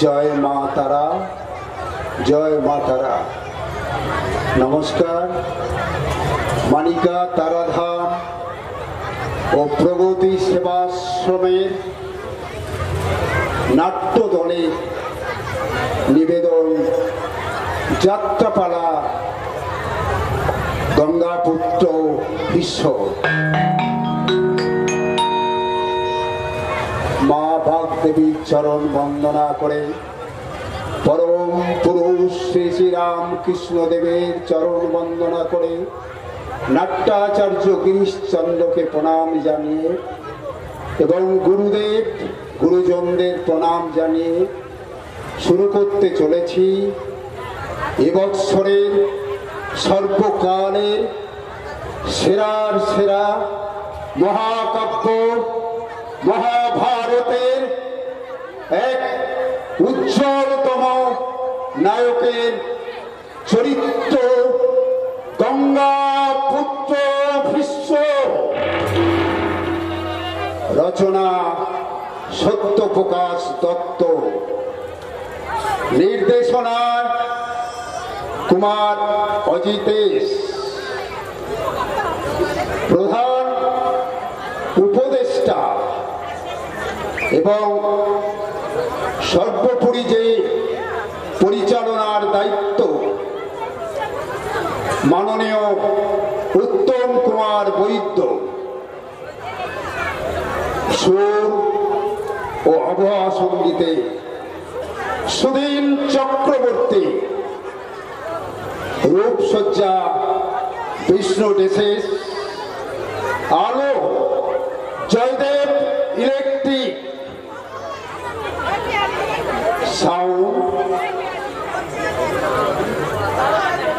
जय मा तारा, जय मा तारा। नमस्कार। मानिका ताराधाम और प्रगति सेवाश्रमेर नाट्य दले निवेदन যাত্রাপালা गंगापुत्र विश्व मा भागदेवीर चरण वंदना करे परम पुरुष श्री श्री रामकृष्ण देवेर चरण वंदना करे नाट्याचार्य गिरीश चंद्र के प्रणाम जानिए एवं गुरुदेव गुरुजनदेर प्रणाम जानिए शुरू करते चलेছি এবছরের সর্বকালের সেরার সেরা মহাকাব্য মহাভারতের এক উজ্জ্বলতম নায়কের চরিত্র গঙ্গা পুত্র ভীষ্ম। রচনা সত্যপ্রকাশ দত্ত, निर्देशना कुमार अजितेश, प्रधान उपदेष्टा एवं सर्वोपरि जे परिचालनार दायित्व माननीय उत्तम कुमार वैद्य, सुर और अभा संगीते सुदीन चक्रवर्ती, रूपसज्जा विष्णु डिसेस, आलो Jaydev electric, sound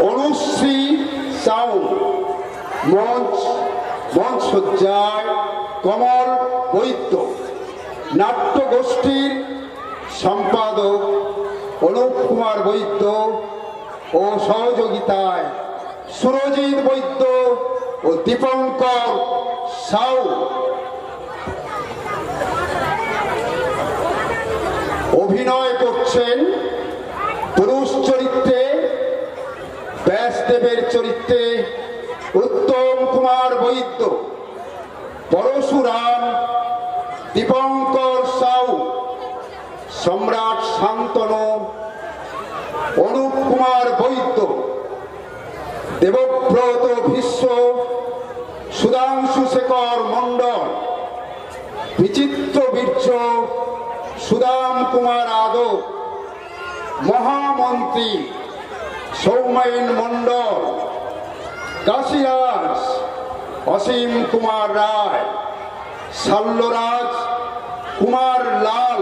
Anushree sound, मंच सज्जाय कमल वैद्य, नाट्य गोष्ठीर सम्पादक अनुप कुमार वैद्य और सहयोगिताय सुरजित वैद्य और दीपंकर साउ। अभिनय करছেন पुरुष चरित्रे व्यासदेवेर चरित्रे उत्तम कुमार वैद्य, परशुराम दीपंकर साउ, सम्राट शांतनु अनुप कुमार वैद्य, देवव्रत भीष्म सुधांशु शेखर मंडल, विचित्र बीर्य सुदाम कुमार यादव, महामंत्री सौमेन मंडल, काशीराज असीम कुमार राय, शल्यराज कुमार लाल,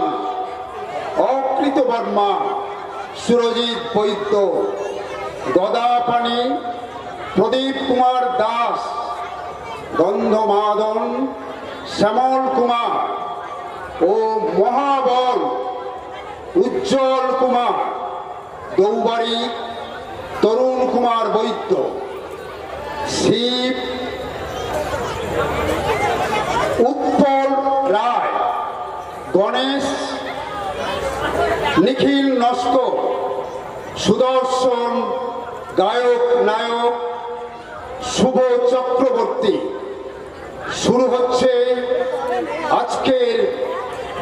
अकृत वर्मा सुरजित वैद्य, गदापानी प्रदीप कुमार दास, गंधमादन श्यामल कुमार ओ महाबल उज्ज्वल कुमार, दौबाड़ी তরুণ কুমার বৈদ্য, শিব উৎপল রায়, গণেশ, নিখিল নস্কর, সুদর্শন, গায়ক নায়ক শুভ চক্রবর্তী। শুরু হচ্ছে আজকের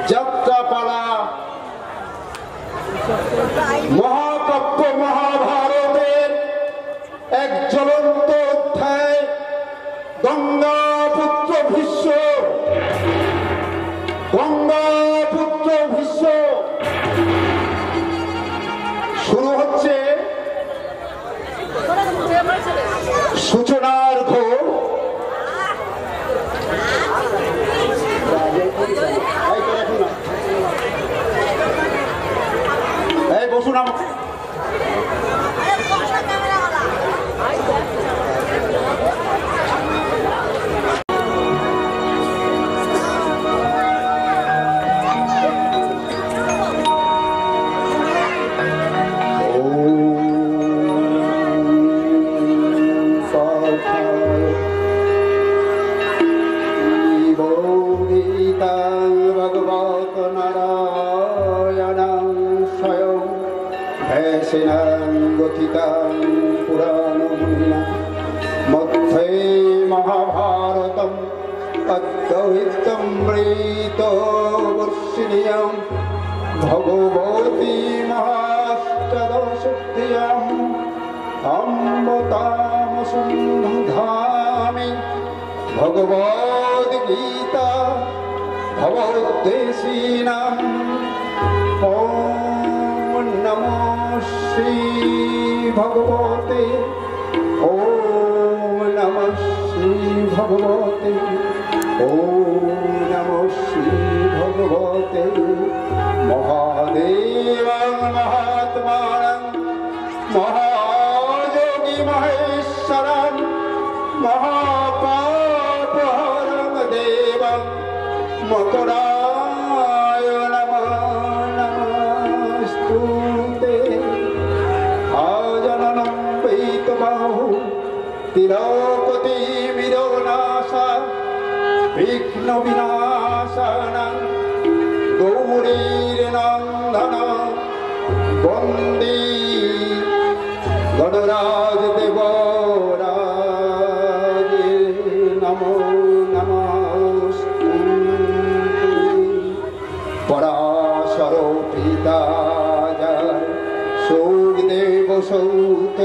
যাত্রাপালা। মহাকাব্য মহাভারতের এক জ্বলন্ত অধ্যায়, গঙ্গাপুত্র ভীষ্ম। গঙ্গাপুত্র ভীষ্ম শুরু হচ্ছে সূচনার ঘোর। এই বসুন আমাকে। मध्ये महाभारतम् अद्वैतमृतवर्षिण्यां भगवती महाष्टदशक्त्याम् अमृतामसंधामि भगवद्गीता भगवद्देशीनाम्। ॐ नमो श्री भगवते, ॐ नमः श्री भगवते, ॐ नमः श्री भगवते। महादेवं महात्मानं महायोगी महेश्वरं महापापहरं देवं मकराय नमः नमस्तुते। आजननं वैतबाहु तिरुपति विरोनाशा विघ्न विनाशनं गौरीनन्दन वन्दे गणराज देवराजे। नमो नमस्तुते। पराशर पिता जय सुखदेव सौत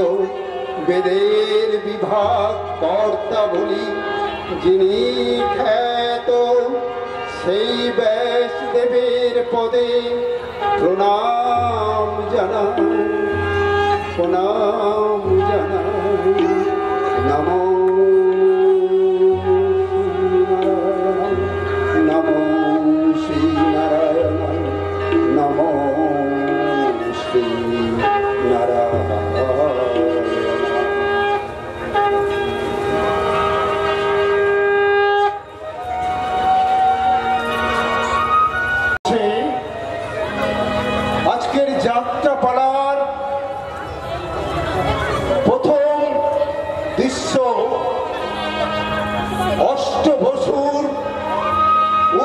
বেদের বিভাগ কর্তা বলি যিনি খ্যাত, সেই ব্যাসদেবের পদে প্রণাম জানাই, প্রণাম জানাই। নমো নমো শ্রী নারায়ণ, নমো শ্রী নারায়ণ। যাত্রাপালার প্রথম দৃশ্য অষ্টবসুর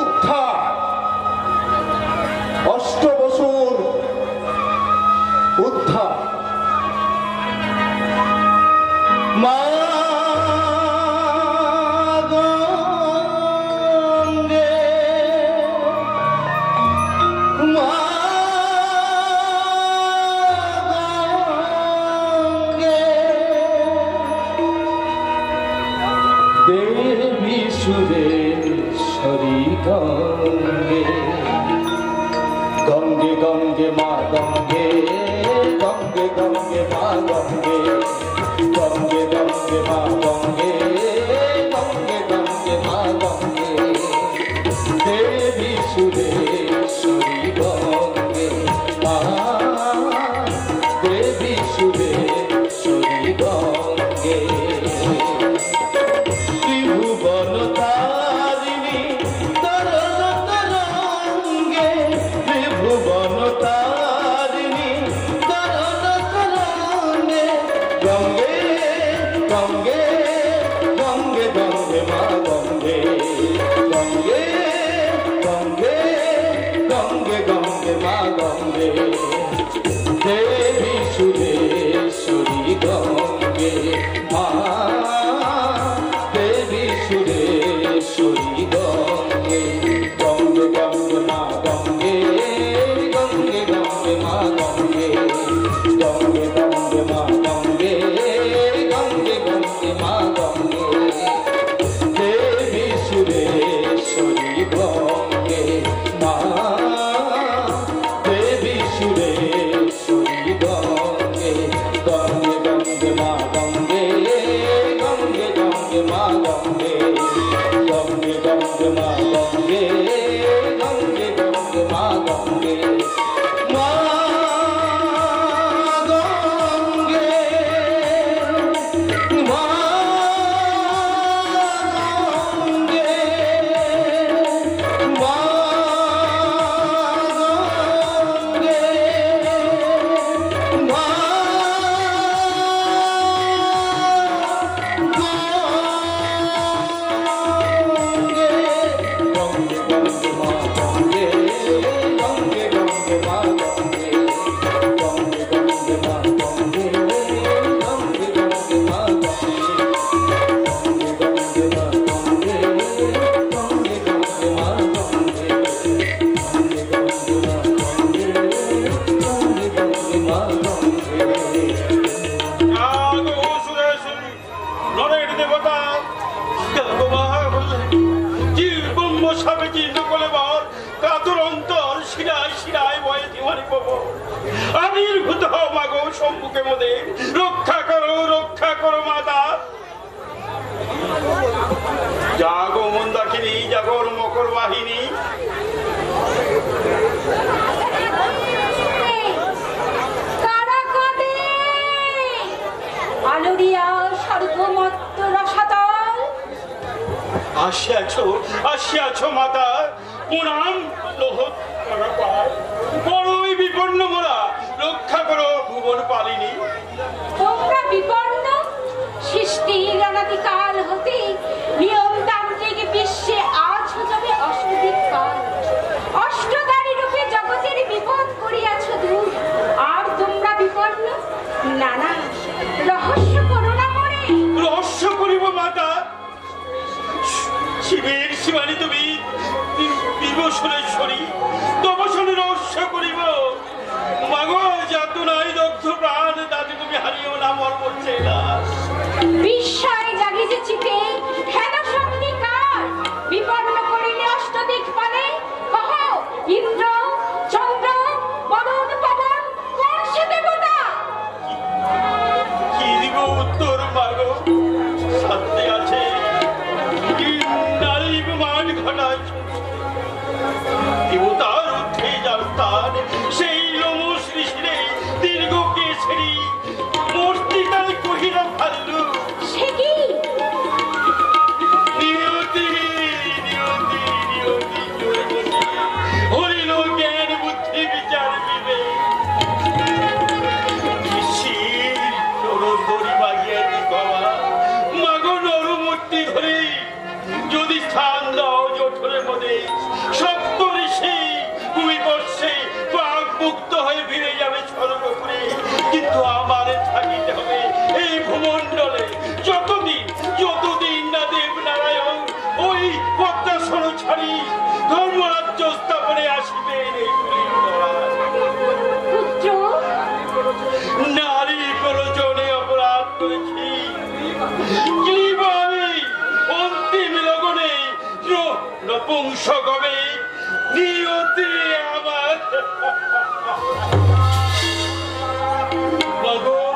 উদ্ধার। অষ্টবসুর উদ্ধার। মা गंगे गंगे माँ गंगे, गंगे गंगे माँ गंगे, गंगे गंगे माँ गंगे, गंगे गंगे माँ गंगे। देवी सुरेश्वरी गंगे माँ, देवी सुरेश्वरी गंगे। त्रिभुवन तारिणी तरल तरंगे, त्रिभुवन तारिणी तरल तरंगे। কাতর অন্তর শিরায় শিরায় বয়ে দিওয়ানি পাবো। আবির্ভূত হও মাগো সম্মুখে মোদের, রক্ষা করো মাতা। জাগো মন্দাকিনী, জাগর মকর বাহিনী। আসিয়াছো মাতা, প্রণাম। বড়ই বিপন্ন মোরা, রক্ষা করো ভুবন পালিনী। তোমরা বিপন্ন? সৃষ্টির অনাদিকাল হতে নিয়মতান্ত্রিক বিশ্বে আজ যাবে অষ্টদিক কাল। অষ্টদারী রূপে জগতের বিপদ করিয়াছ দূর, আর তোমরা বিপন্ন? না না, রহস্য করো না মনে। রহস্য করিব মাতা। শিবের শিবানী তুমি বিভূষণেশ্বরী, তপসনে রহস্য করিব। মাগো যাতনায় দগ্ধ প্রাণ, তাতে তুমি হারিও না মর্ম চেলা। বিস্ময় জাগিছে চিতে, হেন শক্তি কার? বিপন্ন করিলে অষ্টদিক পালে, কহ ইন্দ্র, চন্দ্র, বরুণ, পবন, কোন সে দেবতা? কি দিব উত্তর মাগো? সত্যি আছে নারী মান ঘটায় দেবতার উঠে যার তার, সেই লোমস ঋষিরে দীর্ঘ কেশরী মূর্তিকায় কহিরা ভাল্লু। সে কি? নিয়তি নিয়তি নিয়তি হরিল জ্ঞান বুদ্ধি বিচার বিবেক। শির চরণধরি বাগিয়ে দিগবা, মাগো নরমূর্তি ধরে যদি স্থান দাও জঠরের মধ্যে, সপ্ত ঋষি ভূমি বর্ষে পাক মুক্ত হয়ে ফিরে যাবে স্বর্গপুরে। কিন্তু আমার থাকিতে হবে এই ভূমণ্ডলে যতদিন না দেব নারায়ণ ওই পদ্মাসন ছাড়ি ধর্মরাজ্য স্থাপনে আসিবেন। এই পুত্র, নারী প্রয়োজনে অপরাধ করেছি, আমি অন্তিম লগনে নপুংসক হবে। নিয়তি আমার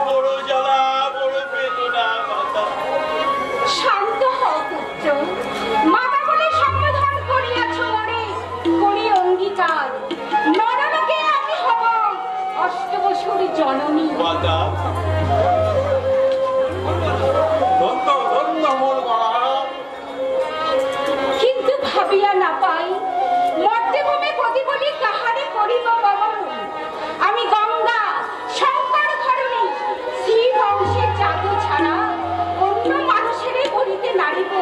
বড় জ্বালা, বড় বেদনা মাতা। শান্ত হও পুত্র, মাতা বলে সম্বোধন করিয়াছ মনে, করি অঙ্গীকার। নরলোকে আমি হব অষ্টবসুর জননী। মাতা কিন্তু ভাবিয়া না পাই, মর্তে ভূমে পতি বলি কাহারে করিব বমন। আমি গঙ্গা শঙ্কর ধরণী, শ্রী বংশের জাদু ছাড়া অন্য মানুষের বলিতে নারিব।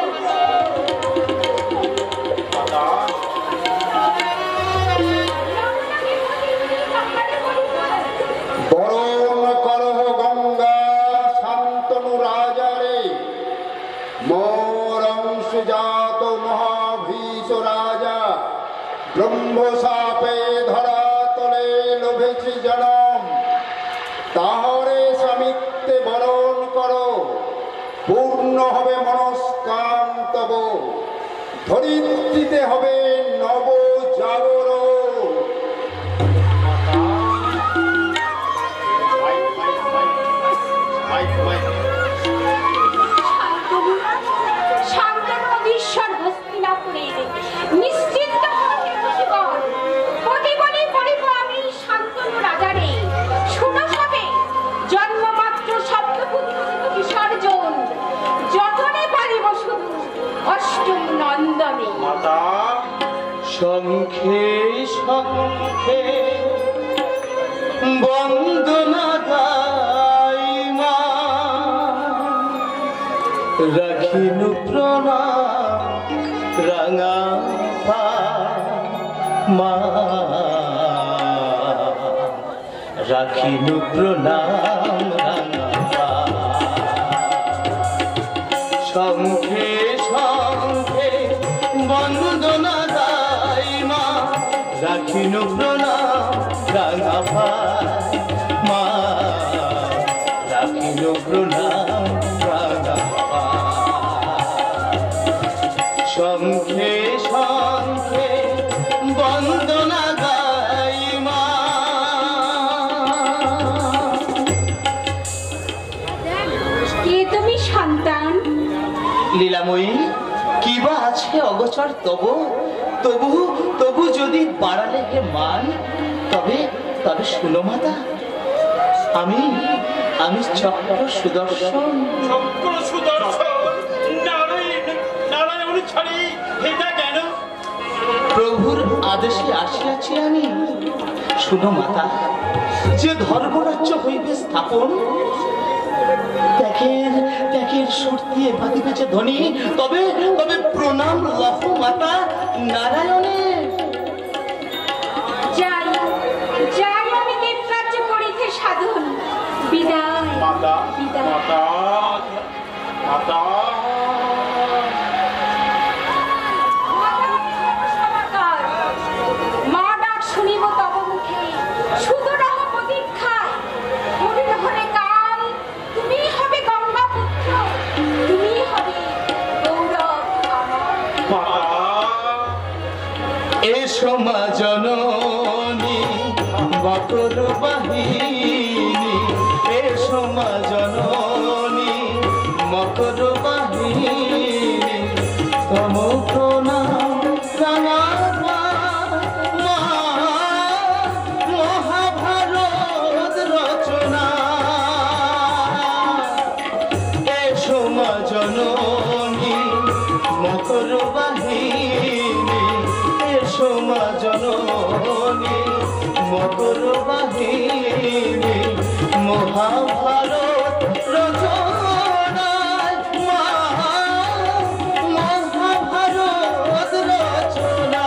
বরণ করহ গঙ্গা শান্তনু রাজারে, মোর অংশজাত মহাভীষ রাজা। ব্রহ্মশাপে ধরাতলে লোভেছি জনম, তাহরে স্বামিত্বে বরণ করো, পূর্ণ হবে মনস্কাম তব। ধরিত্রীতে হবে নব জাগরণ। শান্তনু অধীশ্বর হস্তিনাপুরে নিশ্চিন্ত হয়ে বসিবন। পতি বলি পড়িব আমি শান্তনু রাজারে। শুনো সবে, জন্মমাত্র সপ্তপুত্র বিসর্জন, যতনে পারিব শুধু অষ্টম নন্দনে। মাতা শঙ্খে শঙ্খে বন্দনা গাই মা, রাখিনু প্রণাম রাঙা মা, রাখিনু প্রণাম রাঙা। শঙ্খে শঙ্খে বন্দনা গাই মা, রাখিনু প্রণাম রাঙা মা, রাখিনু প্রণাম রাঙা। শঙ্খে শঙ্খে বন্দনা লীলাময়ী, কি বা আছে অগোচর তবু তবু তবু যদি বাড়ালে হে মান, তবে তবে শুনো মাতা, আমি আমি চক্র সুদর্শন। চক্র সুদর্শন নারায়ণ, নারায়ণ ছাড়ি এটা কেন? প্রভুর আদেশে আসিয়াছি আমি। শুনো মাতা, যে ধর্মরাজ্য হইবে স্থাপন, ত্যাগের সুর দিয়ে বাঁধিবে যে ধ্বনি, তবে তবে প্রণাম লহ মাতা নারায়ণের। যাই যাই আমি দেবকার্য করিতে সাধন। বিদায় মাতা, বিদায়। মাতা, মাতা। মা ডাক শুনিব তব মুখে, সুদূরহ প্রতীক্ষায়। মলিন হলে কাল, তুমি হবে গঙ্গা পুত্র, তুমি হবে গৌরব আমার। মাতা, এসো মা জননী মকর বাহিনী, এসো মা জননী মকর বাহিনী, তম প্রণাম মহাভারত রচনা। এসো মা জননী মকর বাহিনী, এসো মা জননী মকর বাহিনী, মহাভারত রচনায় মহাভারত রচনা।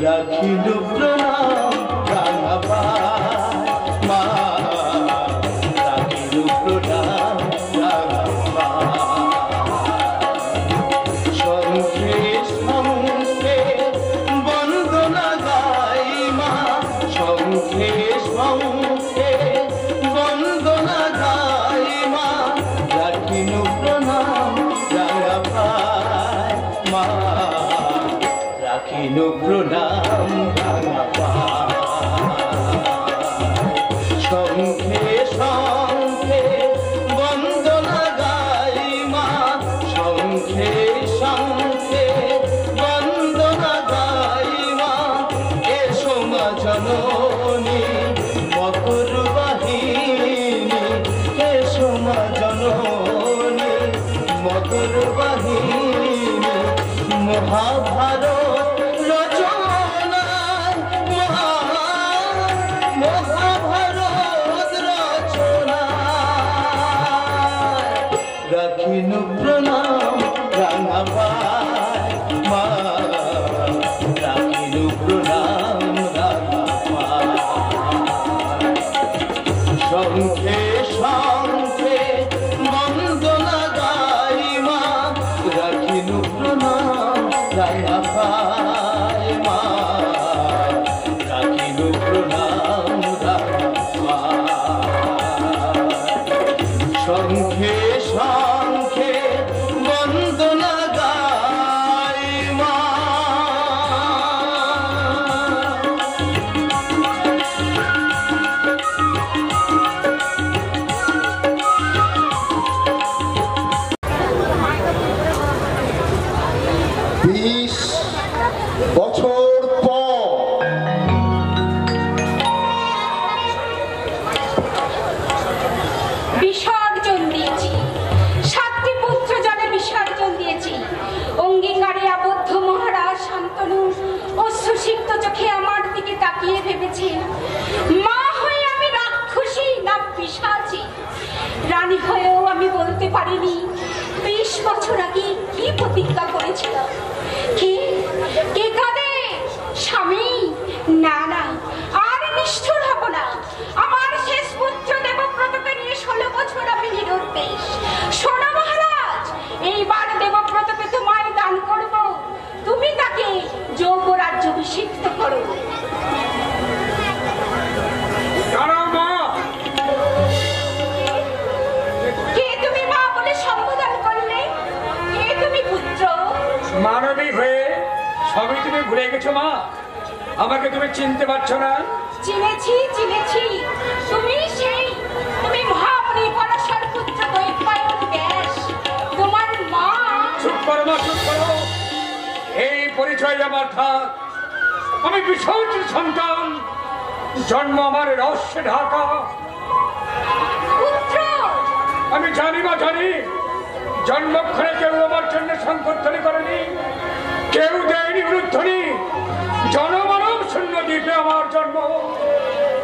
রাখিল প্রণাম রাঙাপায় মা, রাখিল প্রণাম রাঙাপায়। শঙ্খে শঙ্খে বন্দনা গাই মা, শঙ্খে শঙ্খে বন্দনা গাই মা, রাখিল প্রণাম রাঙাপায় মা, রাখিল প্রণাম রাঙাপায়। শঙ্খে শঙ্খে বন্দনা গাই মা, শঙ্খে শঙ্খে বন্দনা গাই মা, এসো মা জননী মকর বাহিনী, এসো মা জননী মকর বাহিনী, মহাভারত রচনায় মহাভারত রচনায়। রাখিল প্রণাম রাঙাপায় মা, রাখিল প্রণাম রাঙাপায়। শঙ্খে শঙ্খে বন্দনা গাই মা, রাখিল প্রণাম রাঙাপায় মা, রাখিল প্রণাম রাঙাপায়। শঙ্খে শঙ্খে বন্দনা গাই মা। বিশ বছর পর বিসর্জন দিয়েছি, 7টি পুত্র জলে বিসর্জন দিয়েছি। অঙ্গীকারে আবদ্ধ মহারাজ শান্তনু অশ্রুসিক্ত চোখে আমার দিকে তাকিয়ে ভেবেছে, মা হয়ে আমি রাক্ষসী না পিশাচী। রানী হয়েও আমি বলতে পারিনি 20 বছর আগে কি প্রতিজ্ঞা করেছিলাম। কে কাঁদে? স্বামী? না না, আর নিষ্ঠুর হব না। আমার শেষ পুত্র দেবব্রতকে নিয়ে 16 বছর আমি নিরুদ্দেশ। শোনো মহারাজ, এইবার দেবব্রতকে তোমায় দান করব, তুমি তাকে যৌবরাজ্যাভিষিক্ত করো। কে তুমি মা বলে সম্বোধন করলে? কে তুমি পুত্র? মানবী হয়ে সবই তুমি ভুলে গেছো মা? আমাকে তুমি চিনতে পারছো না? চিনেছি চিনেছি, তুমি সেই, তুমি মহামুনি পরাশর পুত্র দৈপায়ন ব্যাস। নিশ্চয়ই আমার থাক। আমি বিসর্জিত সন্তান, জন্ম আমার রহস্যে ঢাকা। পুত্র, আমি জানি বা জানি জন্মক্ষণে কেউ আমার জন্য সংকর্তনী করেনি, কেউ দেয়নি উলুধ্বনি। জনমানব শূন্য দ্বীপে আমার জন্ম,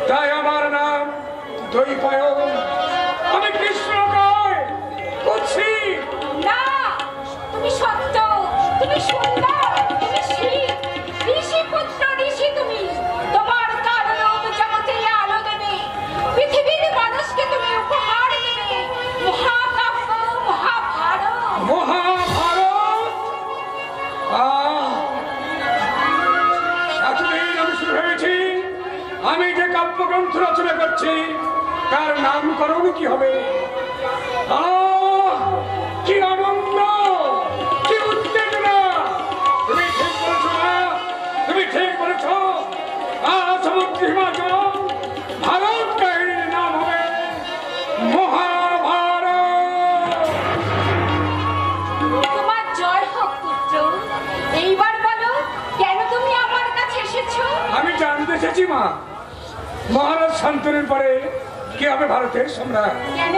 তাই আমার নাম দ্বৈপায়ন। আমি কৃষ্ণকায় কুৎসি। না, তুমি সত্য, তুমি সুন্দর, তুমি শিব, ঋষি পুত্র ঋষি তুমি। তোমার কারণে জগতে আলো দেবে, পৃথিবীর মানুষকে তুমি উপহার দেবে মহাকাব্য মহাভারত। মহাভারত! এতদিন আমি শুরু হয়েছি, আমি যে কাব্যগ্রন্থ রচনা করছি তার নামকরণ কি হবে? কি আনন্দ, কি উত্তেজনা! তুমি ঠিক বলেছ না, তুমি ঠিক বলেছ। সমুদ্র হিমাচল ভারত কাহিনীর নাম হবে মহাভারত। তোমার জয় হোক পুত্র। এইবার বলো, কেন তুমি আমার কাছে এসেছো? আমি জানতে চেয়েছি মা, মহারাজ শান্তনুর পরে কি হবে ভারতের সম্রাট? কেন?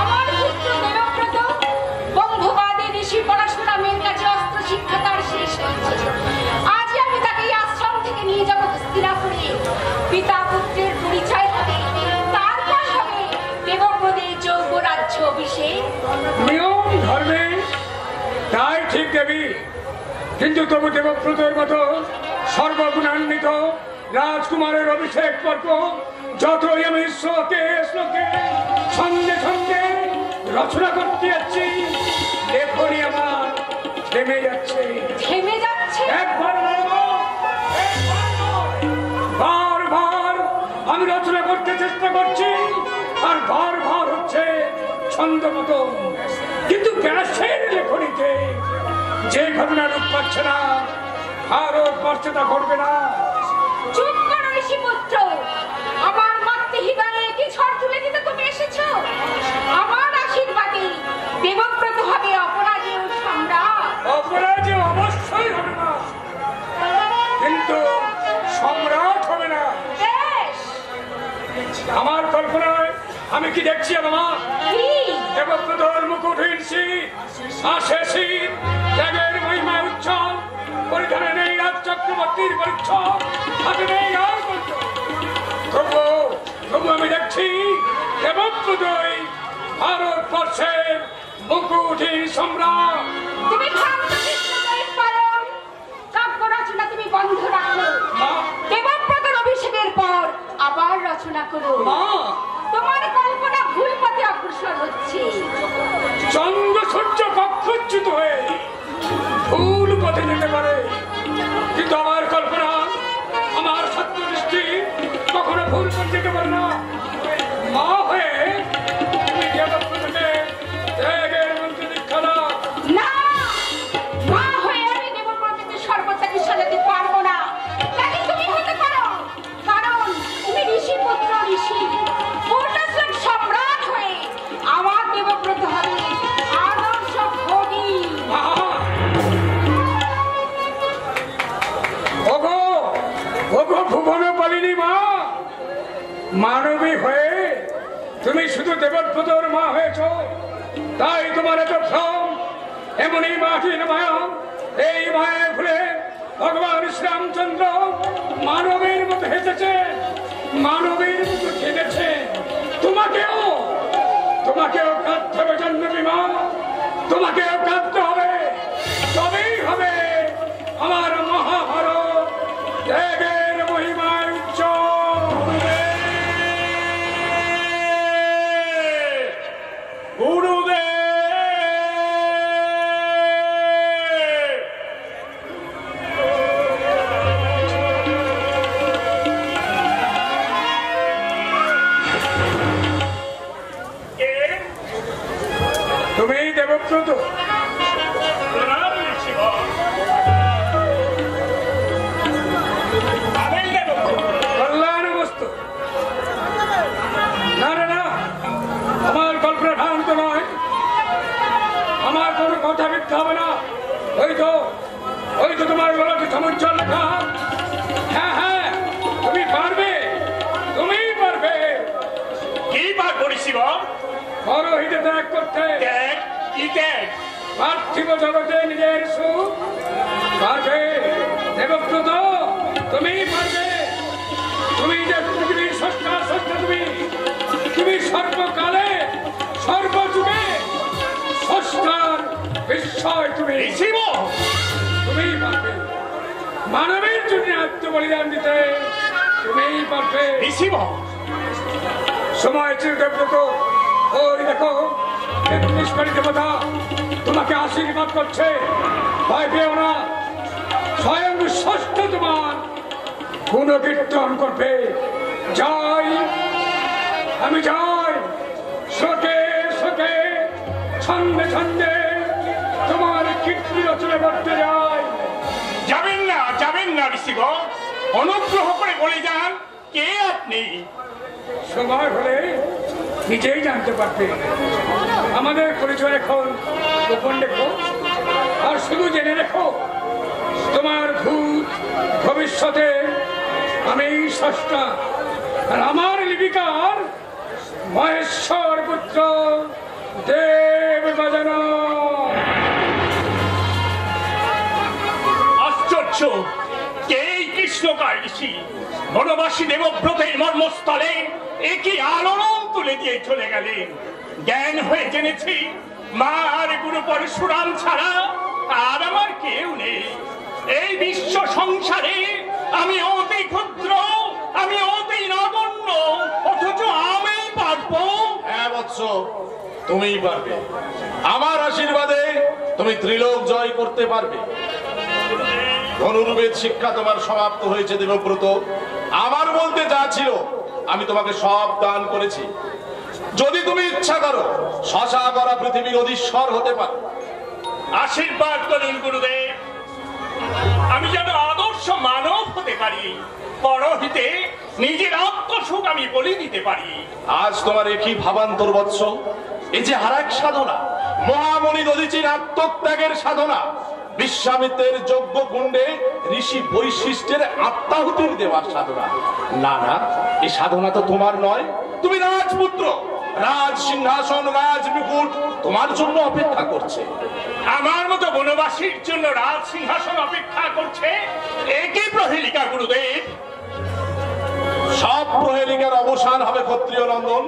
আমার পুত্র দেবব্রত বঙ্গবাদী ঋষি পরশুরামের কাছে অস্ত্র শিক্ষা তার শেষ হয়েছে। আজই আমি তাকে এই আশ্রম থেকে নিয়ে যাবো হস্তিনাপুরে। পিতা পুত্রের পরিচয় হবে, তারপর হবে দেবব্রতের যৌবরাজ্য অভিষেক। নিয়ম ধর্মে তাই ঠিক দেবী, কিন্তু তবু দেবব্রতের মতো সর্বগুণান্বিত রাজকুমারের অভিষেক পর্ব যতই আমি শ্লোকে শ্লোকে সঙ্গে সঙ্গে রচনা করতে যাচ্ছি, লেখনি আমার থেমে যাচ্ছে। থেমে যাচ্ছে? একবার বারবার আমি রচনা করতে চেষ্টা করছি, আর বারবার হচ্ছে ছন্দপতন। কিন্তু ব্যাসের লেখনীতে যে ঘটনা রূপ পাচ্ছে না, ভারতবর্ষে তা ঘটবে না। চুপ করো ঋষি পুত্র। আমার মাতৃ হৃদয়ে কি ঝড় তুলে দিতে তুমি এসেছো? আমার আশীর্বাদে দেবব্রত হবে অপরাজেয় সম্রাট। অপরাজেয় অবশ্যই হবে না, কিন্তু সম্রাট হবে না। বেশ, আমার কল্পনায় আমি কি দেখছি বাবা? কি? দেবব্রতর মুকুটহীন শীত, আসে শীত, ত্যাগের মহিমা উচ্ছল, পরিধানে নেই রাজ চক্রবর্তীর পরিচ্ছদ, হাতে নেই আর তবু আমি দেখছি দেবব্রতই ভারতবর্ষের মুকুটহীন সম্রাট। তুমি ভ্রান্ত কৃষ্ণদয়ের পালন কাব্য রচনা তুমি বন্ধ রাখো। দেবব্রতের অভিষেকের পর আবার রচনা করো। তোমার কল্পনা ভুল পথে অগ্রসর হচ্ছে। চন্দ্র সূর্য কক্ষচ্যুত হয়ে ভুল পথে যেতে পারে, কিন্তু আমার কল্পনা, আমার সত্য দৃষ্টি কখনো ভুল পথে যেতে পারে না। মা হয়ে তুমি দেবব্রতকে ত্যাগের মন্ত্রে দীক্ষা দাও। না, মা হয়ে আমি দেবব্রতকে সর্বত্যাগী সাজাতে পারবো না। তাকে তুমি হতে পারো, কারণ তুমি ঋষি পুত্র ঋষি। পূর্ণশ্রম সম্রাট হয়ে আমার দেবব্রত হবে আদর্শ ভোগী। ওগো ভুবন পালিনী মা, মানবী হয়ে তুমি শুধু দেবব্রতর মা হয়েছ, তাই তোমার এত ভ্রম। এমনই মাটির মায়া, এই মায়ের ভুলে ভগবান শ্রীরামচন্দ্র মানবের মতো হেসেছে, মানবের মতো কেঁদেছে। তোমাকেও কাঁদতে হবে জন্মভূমি মা, তোমাকেও কাঁদতে হবে। তবেই হবে আমার মহাভারত ত্যাগের মহিমায় উজ্জ্বল। গুরুদেব, তুমি দেবব্রত? কল্যাণ বস্তু। না না না, আমার কল্পনা ভ্রান্ত নয়, আমার কোনো কথা মিথ্যা হবে না। ওই তো তোমার গলা পরহিতে ত্যাগ করতে। ত্যাগ? কি ত্যাগ? পার্থিব জগতে নিজের সুখ পারবে দেবব্রত, তুমি পারবে। তুমি যে পৃথিবীর স্রষ্টা, তুমি সর্বকালে সর্বযুগে স্রষ্টার বিস্ময়। তুমি তুমি পারবে মানবের জন্য আত্মবলিদান দিতে, তুমিই পারবে। সময় চিরদেবব্রত, ওই দেখো ৩৩ কোটি দেবতা তোমাকে আশীর্বাদ করছে। ভয় পেও না, স্বয়ং ষষ্ঠ তোমার গুণকীর্তন করবে। জয়, আমি যাই। শোকে শোকে, ছন্দে ছন্দে তোমার কীর্তি রচনা করতে যাই। যাবেন না ঋষিগণ, অনুগ্রহ করে বলে যান কে আপনি। সময় হলে নিজেই জানতে পারবে। আমাদের পরিচয় এখন গোপন রেখো, আর শুধু জেনে রেখো তোমার ভূত ভবিষ্যতে আমি স্রষ্টা, আর আমার লিপিকার মহেশ্বর পুত্র দেব বাজানো। আশ্চর্য, কে কৃষ্ণকায় ঋষি? বনবাসী দেবব্রতের মর্মস্থলে একই আলোড়ন তুলে দিয়ে চলে গেলেন। জ্ঞান হয়ে জেনেছি মা আর গুরু পরশুরাম ছাড়া আর আমার কেউ নেই এই বিশ্ব সংসারে। আমি অতি ক্ষুদ্র, আমি অতি নগণ্য, অথচ আমি পারবো। হ্যাঁ বৎস, তুমিই পারবে। আমার আশীর্বাদে তুমি ত্রিলোক জয় করতে পারবে। ধনুর্বেদ শিক্ষা তোমার সমাপ্ত হয়েছে দেবব্রত। আমার বলতে যা ছিল আমি তোমাকে সব দান করেছি। যদি তুমি ইচ্ছা করো শশা করা পৃথিবীর অধীশ্বর হতে পারো। আশীর্বাদ করুন গুরুদেব, আমি যেন আদর্শ মানব হতে পারি, পরহিতে নিজের আত্মসুখ আমি বলি দিতে পারি। আজ তোমার একই ভাবান্তর বৎস। এই যে আর এক সাধনা, মহামণি দধিচির আত্মত্যাগের সাধনা, বিশ্বামিত্রের যজ্ঞ কুণ্ডে ঋষি বৈশিষ্ট্যের আত্মাহুতির দেওয়ার সাধনা। না না, এই সাধনা তো তোমার নয়। তুমি রাজপুত্র, রাজ সিংহাসন, রাজ মুকুট তোমার জন্য অপেক্ষা করছে। আমার মতো বনবাসীর জন্য রাজ সিংহাসন অপেক্ষা করছে, একই প্রহেলিকা গুরুদেব। সব প্রহেলিকার অবসান হবে ক্ষত্রিয় নন্দন।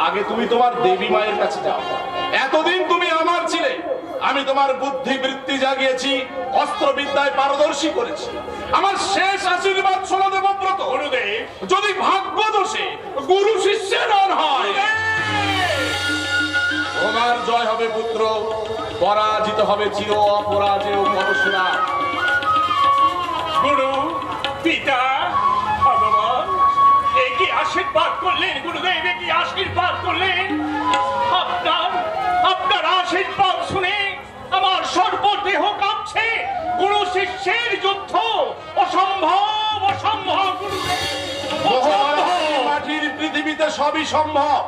আগে তুমি তোমার দেবী মায়ের কাছে যাও। এতদিন তুমি আমার ছিলে, আমি তোমার বুদ্ধি বৃত্তি জাগিয়েছি, অস্ত্রবিদ্যায় পারদর্শী করেছি। আমার শেষ আশীর্বাদ শোনো দেবব্রত। গুরুদেব, যদি ভাগ্য দোষে গুরু শিষ্যের রণ হয়, তোমার জয় হবে পুত্র, পরাজিত হবে চির অপরাজেয় পরশুরাম। গুরু, পিতা, ভগবান, একই আশীর্বাদ করলেন গুরুদেব, একই আশীর্বাদ করলেন। আপনার আশীর্বাদ শুনে আমার সর্বদেহ কাঁপছে। গুরু শিষ্যের যুদ্ধ অসম্ভব, অসম্ভব গুরুদেব। মাটির পৃথিবীতে সবই সম্ভব।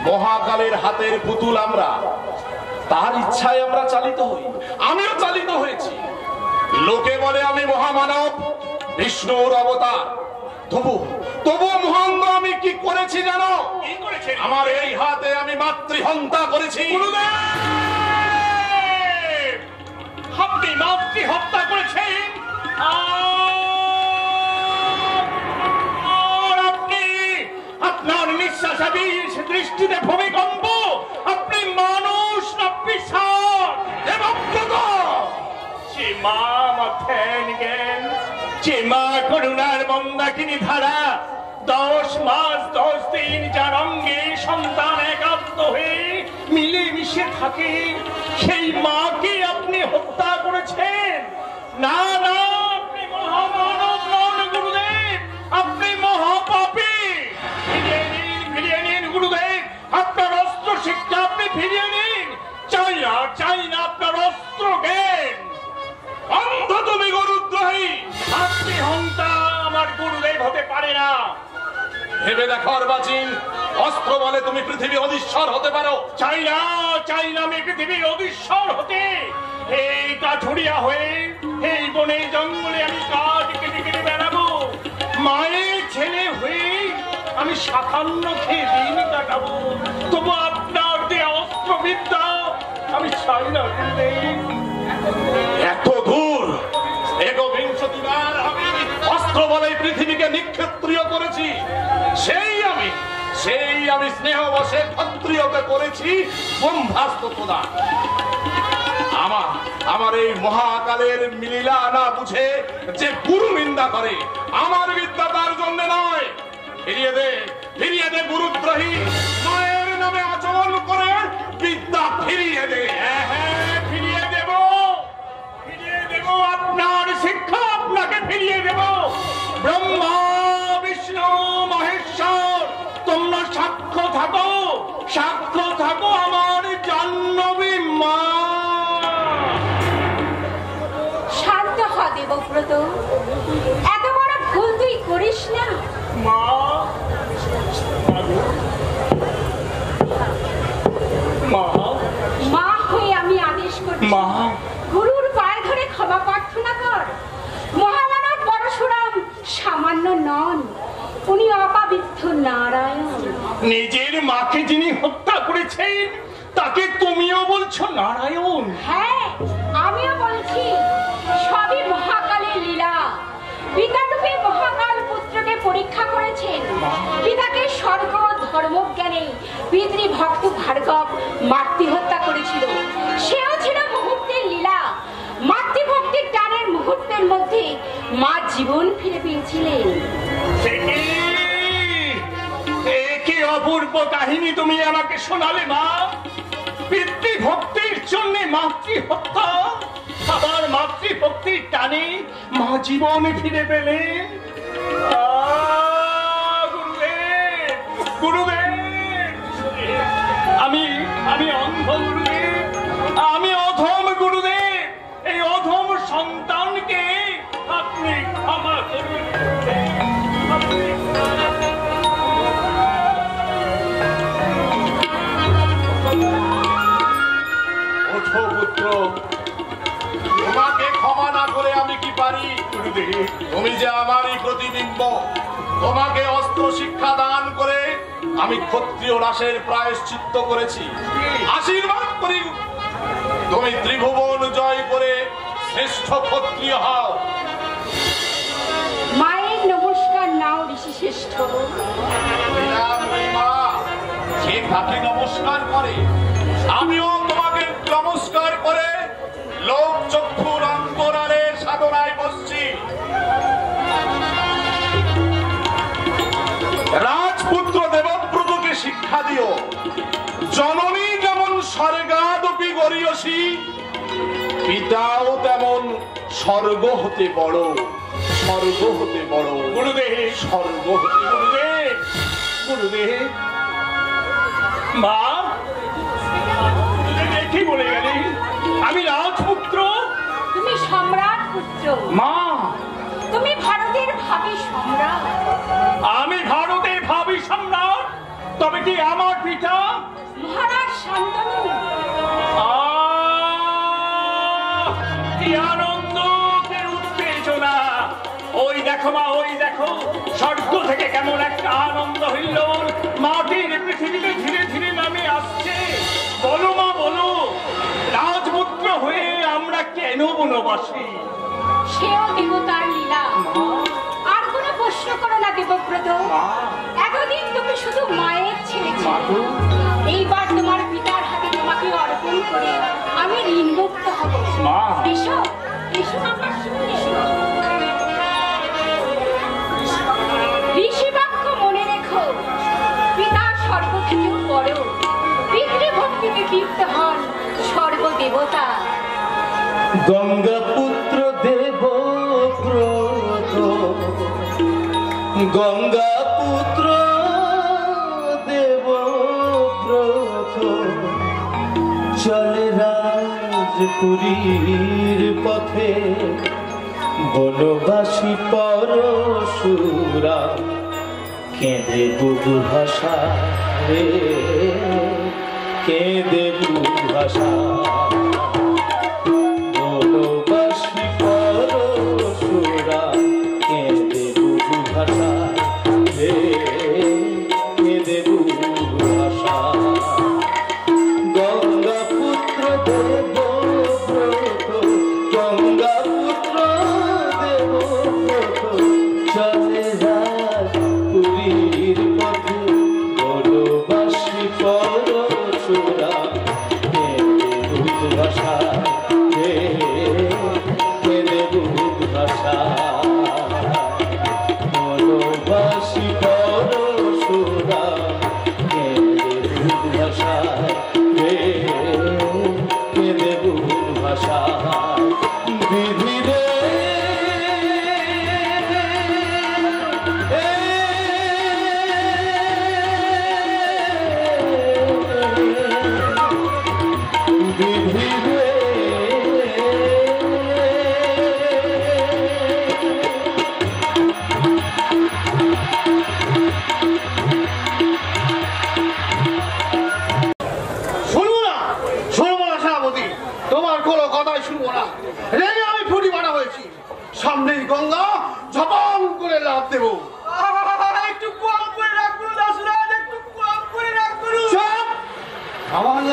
মহাকালের হাতের পুতুল আমরা, তার ইচ্ছায় আমরা চালিত হই। আমিও চালিত হয়েছি। লোকে বলে আমি মহামানব, বিষ্ণুর অবতার। তবু মহাঙ্গ আমি কি করেছি জানো? কি করেছেন? আমার এই হাতে আমি মাতৃহত্যা করেছি। আপনি মাতৃহত্যা করেছেন, আর আপনি আপনার নিঃশ্বাসাবিষ দৃষ্টিতে ভূমিকম্প। আপনি মানুষ না পিশাচ? দেবব্রত, যে মা ধ্যান জ্ঞান, যে মা করুণার মন্দাকিনী ধারা, 10 মাস 10 দিন যার অঙ্গে সন্তান একাত্ম হয়ে মিলে মিশে থাকে, সেই মাকে আপনি হত্যা করেছেন। না না, আপনি মহামানব নন গুরুদেব, আপনি মহাপাপী। ফিরিয়ে নিন গুরুদেব, আপনার অস্ত্র শিক্ষা আপনি ফিরিয়ে নিন। চাই না আপনার অস্ত্র জ্ঞান। অন্ধ তুমি গরুদ্রোহী। আপনি হন্তা আমার গুরুদেব হতে পারে না। ভেবে দেখো অর্বাচীন, অস্ত্র বলে তুমি পৃথিবী অধীশ্বর হতে পারো। চাই না আমি পৃথিবীর অধীশ্বর হতে। এই কাঠুরিয়া হয়ে এই বনে জঙ্গলে আমি কাঠ কেটে কেটে বেড়াবো। মায়ের ছেলে হয়ে আমি সাধারণ খেয়ে দিন কাটাবো, তবু আপনার যে অস্ত্রবিদ্যা আমি চাই না। এত দূর একবিংশতিবার আমি অস্ত্র বলে পৃথিবীকে নিক্ষেত্রীয় করেছি, সেই আমি স্নেহ বসে ক্ষত্রিয়কে করেছি ব্রহ্মাস্ত্র প্রদান। আমার এই মহাকালের মিলিলা না বুঝে যে গুরু নিন্দা করে, আমার বিদ্যা তার জন্য নয়। ফিরিয়ে দে গুরুদ্রোহী, মায়ের নামে আচরণ করে বিদ্যা ফিরিয়ে দে। হ্যাঁ, ফিরিয়ে দেব আপনার শিক্ষা, আপনাকে ফিরিয়ে দেব। ব্রহ্মা বিষ্ণু মহেশ্বর তোমরা সাক্ষ্য থাকো আমার জাহ্নবী মা। শান্ত হ দেবব্রত, এত বড় ভুল তুই করিস না। মা মা হয়ে আমি আদেশ করছি, মা গুরুর পায়ে ধরে ক্ষমা প্রার্থনা কর। মহামানব পরশুরাম সামান্য নন, উনি অপবিত্র নারায়ণ। নিজের মাকে যিনি হত্যা করেছেন তাকে তুমিও বলছো নারায়ণ? হ্যাঁ, আমিও বলছি, সবই মহাকালের লীলা। পিতারূপে মহাকাল পুত্রকে পরীক্ষা করেছেন। পিতাকে স্বর্গ ধর্মজ্ঞানে পিতৃভক্ত ভার্গব মাতৃ হত্যা করেছিল। সেও ছিল মুহূর্তের লীলা। মাতৃভক্তির টানের মুহূর্তের মধ্যে মা জীবন ফিরে পেয়েছিলেন। কি অপূর্ব কাহিনী তুমি আমাকে শোনালে মা। পিতৃভক্তির জন্য মাতৃ হত্যা, আবার মাতৃভক্তির টানে মা জীবন ফিরে পেলেন। গুরুদেব, আমি অন্ধ গুরুদেব, আমি অধম গুরুদেব। এই অধম সন্তানকে আপনি ক্ষমা করুন। ওঠো পুত্র, তোমাকে ক্ষমা না করে আমি কি পারি? তুমি যে আমারই প্রতিবিম্ব, তোমাকে অস্ত্র শিক্ষা দান করে আমি ক্ষত্রিয় নাশের প্রায়শ্চিত্ত করেছি। আশীর্বাদ করি তুমি ত্রিভুবন জয় করে শ্রেষ্ঠ ক্ষত্রিয় হও। মায়ের নমস্কার নাও ঋষি শ্রেষ্ঠ। মা যে তাকে নমস্কার করে, আমিও তোমাকে নমস্কার করে লোক চক্ষুর অন্তরালে সাধনায় বসছি। রাজপুত্র দেবব্রতকে শিক্ষা দিও, জননী যেমন স্বর্গাদপি গরীয়সী, পিতাও তেমন স্বর্গ হতে বড়। গুরুদেব, স্বর্গ হতে গুরুদেব, মা কি বলে গেলি? আমি রাজপুত্র, তুমি সম্রাট পুত্র। মা তুমি ভারতের ভাবী সম্রাট। আমি ভারতের ভাবী সম্রাট, তবে কি আমার পিতা মহারাজ শান্তনু? কি আনন্দ, কি উত্তেজনা! ওই দেখো মা, ওই দেখো, স্বর্গ থেকে কেমন একটা আনন্দ হইল, মাটির পৃথিবীতে ধীরে ধীরে নামে আসছে। বলো মা, বলো, রাজপুত্র হয়ে আমরা কেন বনবাসী? সেও দেবতার লীলা। আর কোনো প্রশ্ন করো না দেবব্রত। এতদিন তুমি শুধু মায়ের ছেলে ছিলে। এইবার তোমার পিতার হাতে তোমাকে অর্পণ করে আমি ঋণমুক্ত হব। মা। এসো, এসো আমার সঙ্গে। ঋষিবাক্য মনে রেখো, পিতা স্বর্গ থেকেও বড়। পিতৃভক্তিতে তৃপ্ত হন সর্বদেবতা। গঙ্গা পুত্র দেবব্রত, গঙ্গা পুত্র দেবব্রত, চলে রাজপুরীর পথে বনবাসী পরশুরা, কেঁদে বুবু ভাষা রে, কেঁদে বুবু ভাষা। বনবাসী পরশুরা, কেঁদে বুবু ভাষা রে।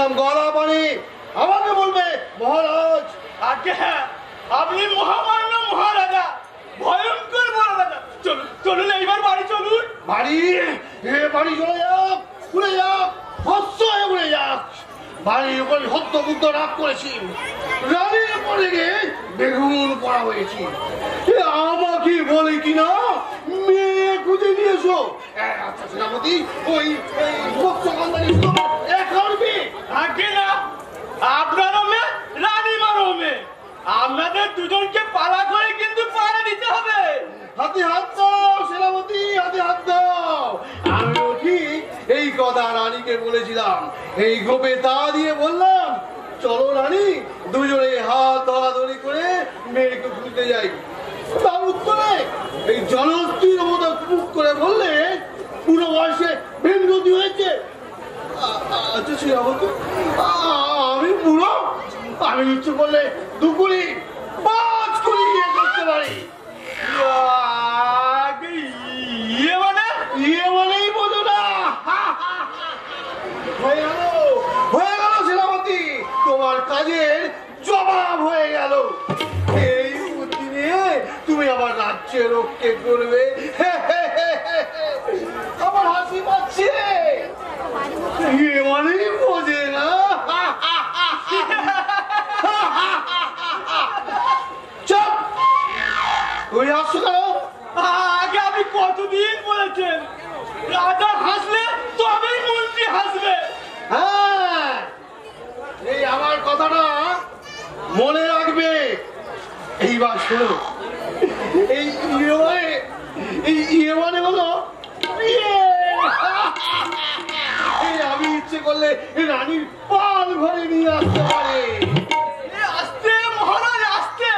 নাম গলা পানি, আমাকে বলবে মহারাজ। আগে আপনি মহামান্য মহারাজা, ভয়ঙ্কর বড় রাজা। চলুন চলুন এইবার বাড়ি চলুন। বাড়ি বাড়ি চলে যাক, উড়ে যাক, হস্ত হয়ে উড়ে যাক। বাড়ির উপর হত্যবুদ্ধ রাগ করেছি, রানীর উপরে গিয়ে বেগুন পড়া হয়েছি। আমাকে বলে কিনা মেয়ে খুঁজে নিয়েছো। আচ্ছা সেনাপতি, ওই আগে না, আপনারও মেয়ে রানীমারও মেয়ে, আপনাদের দুজনকে পালা করে কিন্তু পাড়ে দিতে হবে। হাতে হাত দাও সেনাপতি, হাতে হাত দাও। আমিও ঠিক এই কথা রানীকে বলেছিলাম, এই গোপে তা দিয়ে বললাম চলো রানী, দুজনে হাত ধরাধরি করে মেয়েকে খুঁজতে যাই। তার উত্তরে এই জনস্ত্রীর মতো মুখ করে বললে পুরো বয়সে ভেন্ডি হয়েছে। আচ্ছা সেনাপতি, আমি বুড়ো, আমি ইচ্ছে করলে 2 কুড়ি 5 কুড়ি ইয়ে করতে পারি। ইয়ে মানেই বোঝো না। হয়ে গেল সেনাপতি, তোমার কাজের জবাব হয়ে গেল। এই বুদ্ধি নিয়ে তুমি আবার রাজ্যে রক্ষে করবে। আমার হাসি পাচ্ছে, ইয়ে মানেই বোঝে না। চুপ, তুমি হাসছো কেন? আগে আপনি কতদিন বলেছেন রাজা হাসলে তবেই মন্ত্রী হাসবে। হ্যাঁ, এই আমার কথাটা মনে রাখবে। এইবার শোনো, এই ইয়ে মানে হলো এই আমি ইচ্ছে করলে রানীর পাল ঘরে নিয়ে আসতে পারে। আসতে মহারাজ আসতে,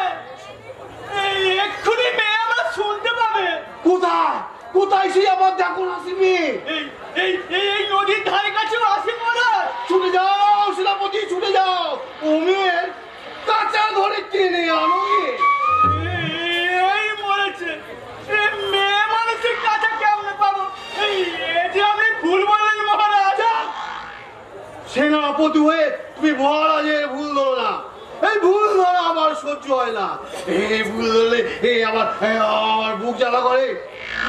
এই এক্ষুনি মেয়ে আমরা শুনতে পাবে। কোথায় কোথায় সেই আবার দেখো আসি মেয়ে? এই নদীর ধারে কাছেও আসে মহারাজ। ছুটে যাও সেনাপতি, ছুটে যাও, ও মেয়ের কাঁচা ধরে টেনে আনো। এই মরেছে, মেয়ে মানুষের কাছে কেমনে পাবো? এই যে আপনি ভুল বললেন মহারাজ। সেনাপতি হয়ে তুমি মহারাজের ভুল ধরো না। এই ভুল ধরা আমার সহ্য হয় না। এই ভুল ধরলে আমার বুক জ্বালা করে,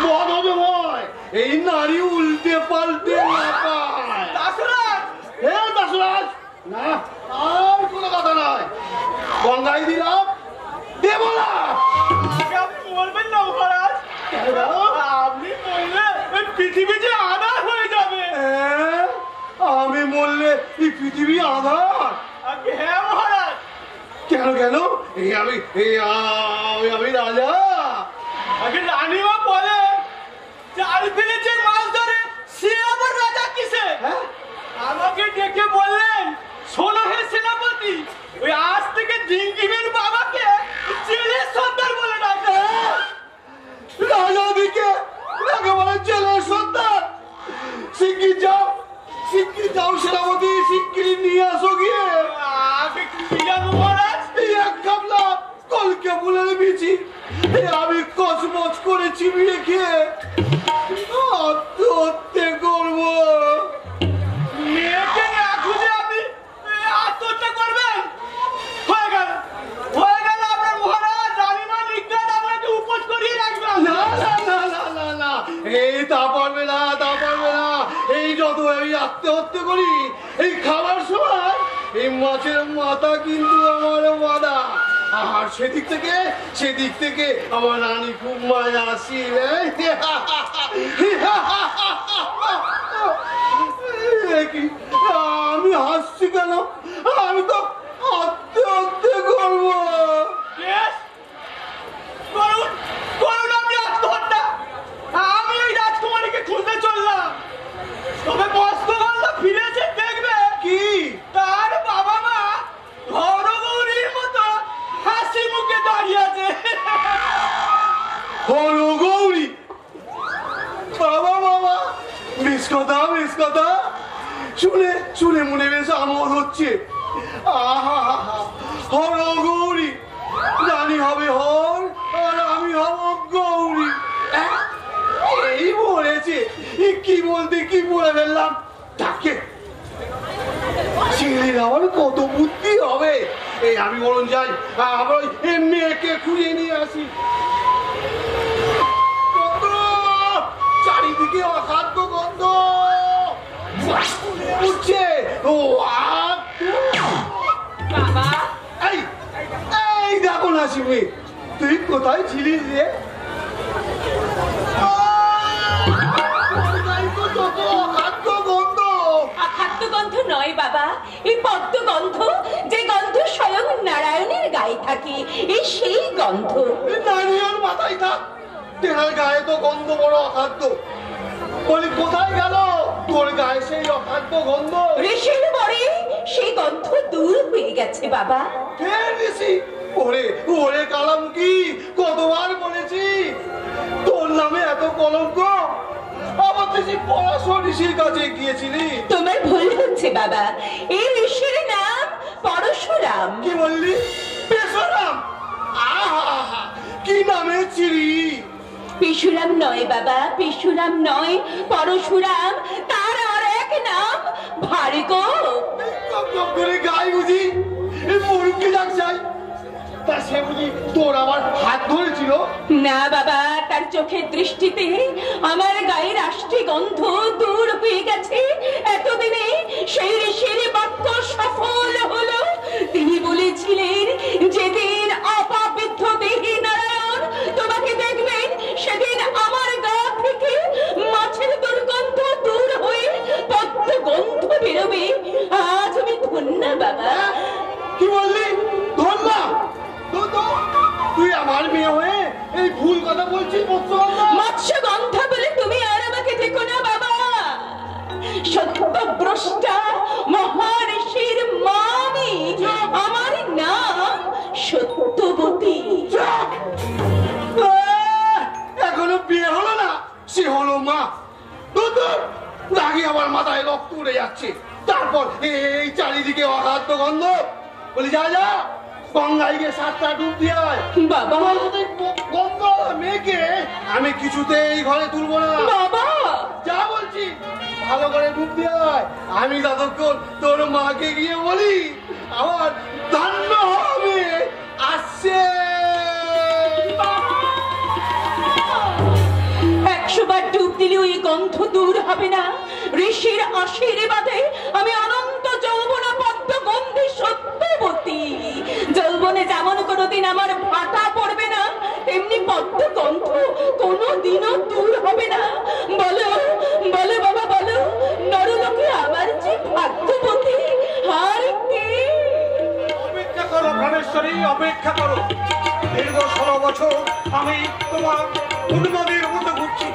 মদ হবে ভয়। এই নারী উল্টে পাল্টে না পায়। দাসরাজ, হ্যাঁ দাসরাজ, না আর কোনো কথা নয়। গঙ্গায় দিলাম, দেব না। আপনি বলবেন না মহারাজ, আপনি বললে পৃথিবী যে আধার হয়ে যাবে। আমি বললে এই পৃথিবী আধার? হ্যাঁ মহারাজ। কেন কেন? আমি রাজা। আগে রানীমা বলে চারিদিকে যে মাছ ধরে সে আবার রাজা কিসে? আমাকে ডেকে বললেন, শোনো হে সেনাপতি, ওই আজ থেকে ডিঙ্গিমের বাবাকে জেলের সর্দার বলে ডাকে। রাজা দিকে বলে জেলের সর্দার? শিগগির যাও সেনাপতি, শিগগির নিয়ে আসো গিয়ে। আগে কি জানো মহারাজ? এক গামলা কলকে ফুলের বিচি আমি কচমচ করে চিবিয়ে খেয়ে আত্মহত্যা করবো। মেয়েকে না খুঁজে আপনি আত্মহত্যা করবেন? হয়ে গেল আপনার মহারাজ। রানীমা নিজ্ঞাত আপনাকে উপোস করিয়ে রাখবেন। না না না না না না, এই তা পারবে না, তা পারবে না। এই যত আমি আত্মহত্যা করি, এই খাবার সময় এই মাছের মাথা কিন্তু আমার বাধা। আর সেদিক থেকে আমার রানী খুব মায়া আসিলে। আমি হাসছি কেন? আমি তো আত্মহত্যা করবো। করুন আপনি আত্মহত্যা। আমি ওই রাজকুমারীকে খুঁজতে চললাম, তবে মস্কগন্ধা ফিরেছে দেখবে কি তার বাবা মা হরগৌরীর মতো হাসি মুখে দাঁড়িয়ে আছে। হরগৌরী? বাবা, বেশ কথা শুনে মনে বেশ আমোদ হচ্ছে। হরগৌরী, রানী হবে হর আর আমি হব গৌরী। এই বলেছে, কি বলতে কি বলে ফেললাম। তাকে ছেলের আমার কত বুদ্ধি হবে। এই আমি বরং যাই, আবার ওই মেয়েকে খুঁজে নিয়ে আসি। চারিদিকে অখাদ্য গন্ধ উঠছে। ও বাবা, এই এই দেখো না শিবি, তুই কোথায় ছিলিস রে? অখাদ্য গন্ধ। অখাদ্য গন্ধ নয় বাবা, এই পদ্ম গন্ধ, যে গন্ধ স্বয়ং নারায়ণের গায়ে থাকে, এই সেই গন্ধ। নারিয়ার মাথায় থাক, তেনার গায়ে তো গন্ধ বড় অখাদ্য। বলি কোথায় গেল তোর গায়ে সেই অখাদ্য গন্ধ? ঋষির পরে সেই গন্ধ দূর হয়ে গেছে বাবা। কে ঋষি? ওরে ওরে কালামুখী, কতবার বলেছি তোর নামে এত কলঙ্ক। আবার তুই পড়াশোনা ঋষির কাছে গিয়েছিলি। তোমার ভুল হচ্ছে বাবা, এই ঋষির নাম পরশুরাম। কি বললি? পেশরাম? আহা, কি নামে চিড়ি? পিশুরাম নয় বাবা, পিশুরাম নয়, পরশুরাম। তার আর এক নাম ভার্গব। করে গায়ে বুঝি মুরুখকে ডাক যায়, তা সে বুঝি তোর আমার হাত ধরেছিল? না বাবা, তার চোখের দৃষ্টিতে আমার গায়ের আষ্টি গন্ধ দূর হয়ে গেছে। এতদিনে সেই ঋষির বাক্য সফল হলো। তিনি বলেছিলেন, যেদিন অপবিত্র দেহি নারায়ণ তোমাকে দেখবেন, সেদিন আমার গা থেকে মাছের দুর্গন্ধ দূর হয়ে পদ্ম গন্ধ বেরোবে। আজ আমি ধন্য বাবা। কি বললি? ধন্যা? তুই আমার মেয়ে হয়ে এই ভুল কথা বলছিস? মৎস্য গন্ধ বলে তুমি আর আমাকে দেখো না বাবা। সত্যভ্রষ্টা মহাঋষির মামি, আমার নাম সত্যবতী। এখনো বিয়ে হলো না, সে হলো মা। রাগে আমার মাথায় রক্ত উড়ে যাচ্ছে। তারপর এই চারিদিকে অখাদ্য গন্ধ। বলি যা যা, গঙ্গায় গিয়ে 7টা ডুব দিয়ে আয়। বাবা, গন্ধ মেয়েকে আমি কিছুতেই ঘরে তুলবো না বাবা। যা বলছি, ভালো করে ডুব দিয়ে আয়। আমি ততক্ষণ তোর মাকে গিয়ে বলি আমার ধান্য হবে আসছে। 100 বার ডুব দিলে ওই গন্ধ দূর হবে না। ঋষির আশীর্বাদে আমি অনন্ত যৌবনা পদ্ম গন্ধে সত্যবতী। যৌবনে যেমন কোনোদিন আমার ভাটা পড়বে না, তেমনি পদ্ম গন্ধ কোনোদিনও দূর হবে না। বলো বলো বাবা, বলো, নরলোকে আমার যে ভাগ্যবতী আর কে? অপেক্ষা করো প্রাণেশ্বরী, অপেক্ষা করো। দীর্ঘ 16 বছর আমি তোমার উন্মাদের মতো ঘুরছি।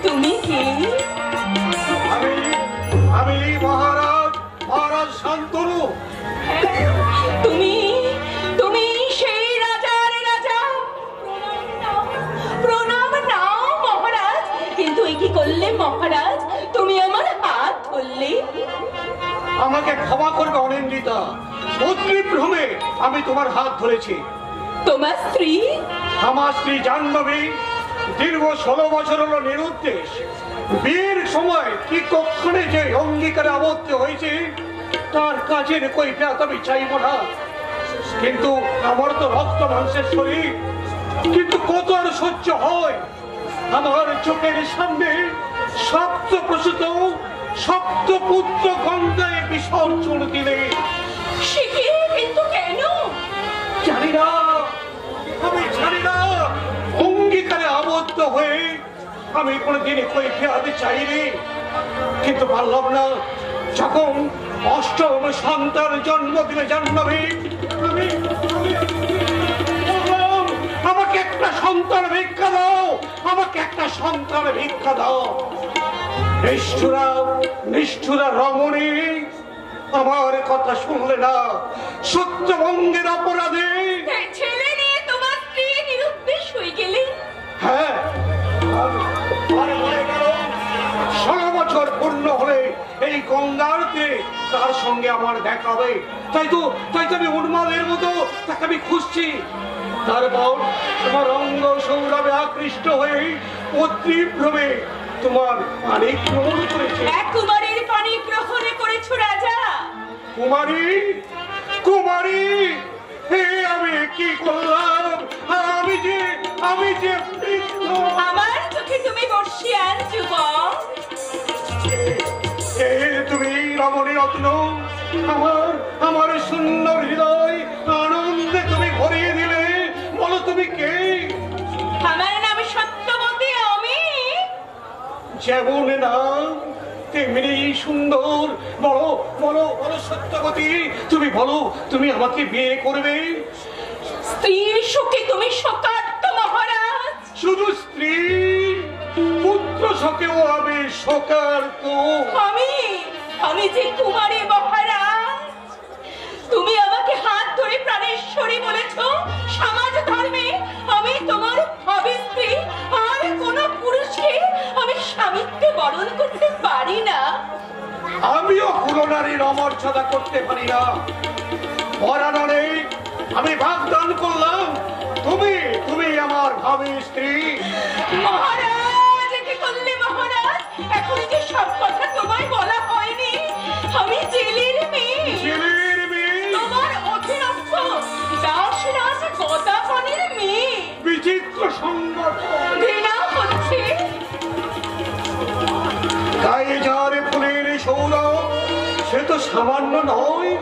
তুমি কে? আমি মহারাজ শান্তনু। তুমি তুমি সেই রাজার রাজা। প্রণাম নাও মহারাজ। কিন্তু এই কি করলে মহারাজ? তুমি আমার হাত ধরলে। আমাকে ক্ষমা করবে অনিন্দিতা, অতিভ্রমে আমি তোমার হাত ধরেছি। তোমার স্ত্রী? আমার স্ত্রী জাহ্নবী দীর্ঘ 16 বছর হলো নিরুদ্দেশ। বিয়ের সময় কি কখনো যে অঙ্গীকারে আবদ্ধ হয়েছে, তার কাজের কৈফিয়ত আমি চাইব না। কিন্তু আমার তো রক্ত মাংসের শরীর, কিন্তু কত আর সহ্য হয়? আমার চোখের সামনে সপ্ত প্রসূত সপ্ত পুত্র গঙ্গায় বিসর্জন দিলে। সে কি? কিন্তু কেন? জানি না, আমি জানি না। অঙ্গীকারে আবদ্ধ হয়ে আমি কোনোদিন কৈফিয়ত চাইনি, কিন্তু পারলাম না। যখন 8ম সন্তান জন্ম দিলে জাহ্নবী, আমাকে একটা সন্তান ভিক্ষা দাও, আমাকে একটা সন্তান ভিক্ষা দাও। নিষ্ঠুরা রমণী আমার কথা শুনলে না। সত্যভঙ্গের অপরাধে ছেলে নিয়ে তোমার স্ত্রী নিরুদ্দেশ হয়ে গেলে? হ্যাঁ, 16 বছর পূর্ণ হলে এই গঙ্গাতে তার সঙ্গে আমার দেখা হবে। তাই তো আমি উন্মাদের মতো তাকে আমি খুঁজছি। তারপর তোমার অঙ্গ সৌরভে আকৃষ্ট হয়ে অতিভ্রমে তোমার পানি গ্রহণ করেছে। এক কুমারের পানি কুমারী কুমারী, হে আমি কি করলাম? আমি যে বৃদ্ধ। আমার চোখে তুমি বর্ষিয়ান যুবক। তুমি রমণী রত্ন, আমার শূন্য হৃদয় আনন্দে তুমি ভরিয়ে দিলে। বলো তুমি কে? আমার নাম সত্যবতী। আমি যেমন নাম তেমনি সুন্দর। বলো বলো বলো সত্যবতী, তুমি বলো তুমি আমাকে বিয়ে করবে? স্ত্রীর সুখে তুমি শোকার্ত মহারাজ। শুধু স্ত্রী, পুত্র শোকেও আমি শোকার্ত। আমি যে কুমারী মহারাজ। তুমি আমাকে হাত ধরে প্রাণেশ্বরী বলেছ। সমাজ ধর্মে আমি তোমার ভাবী স্ত্রী, আর কোন পুরুষকে আমি স্বামীত্বে বরণ করতে পারি না। আমিও পুরনারীর অমর্যাদা করতে পারি না। পরাণে আমি বাগদান করলাম তুমি আমার ভাবী স্ত্রী। মহারাজ কি করলে মহারাজ? এখন যে সব কথা তোমায় বলা হয়নি। আমি জেলের মেয়ে। জেলের মেয়ে? তোমার অধীনস্থ দাসরাজ গদাপানের মেয়ে। বিচিত্র সংগঠন। ঘৃণা হচ্ছে। গায়ে যার ফুলের সৌরভ, সে তো সামান্য নয়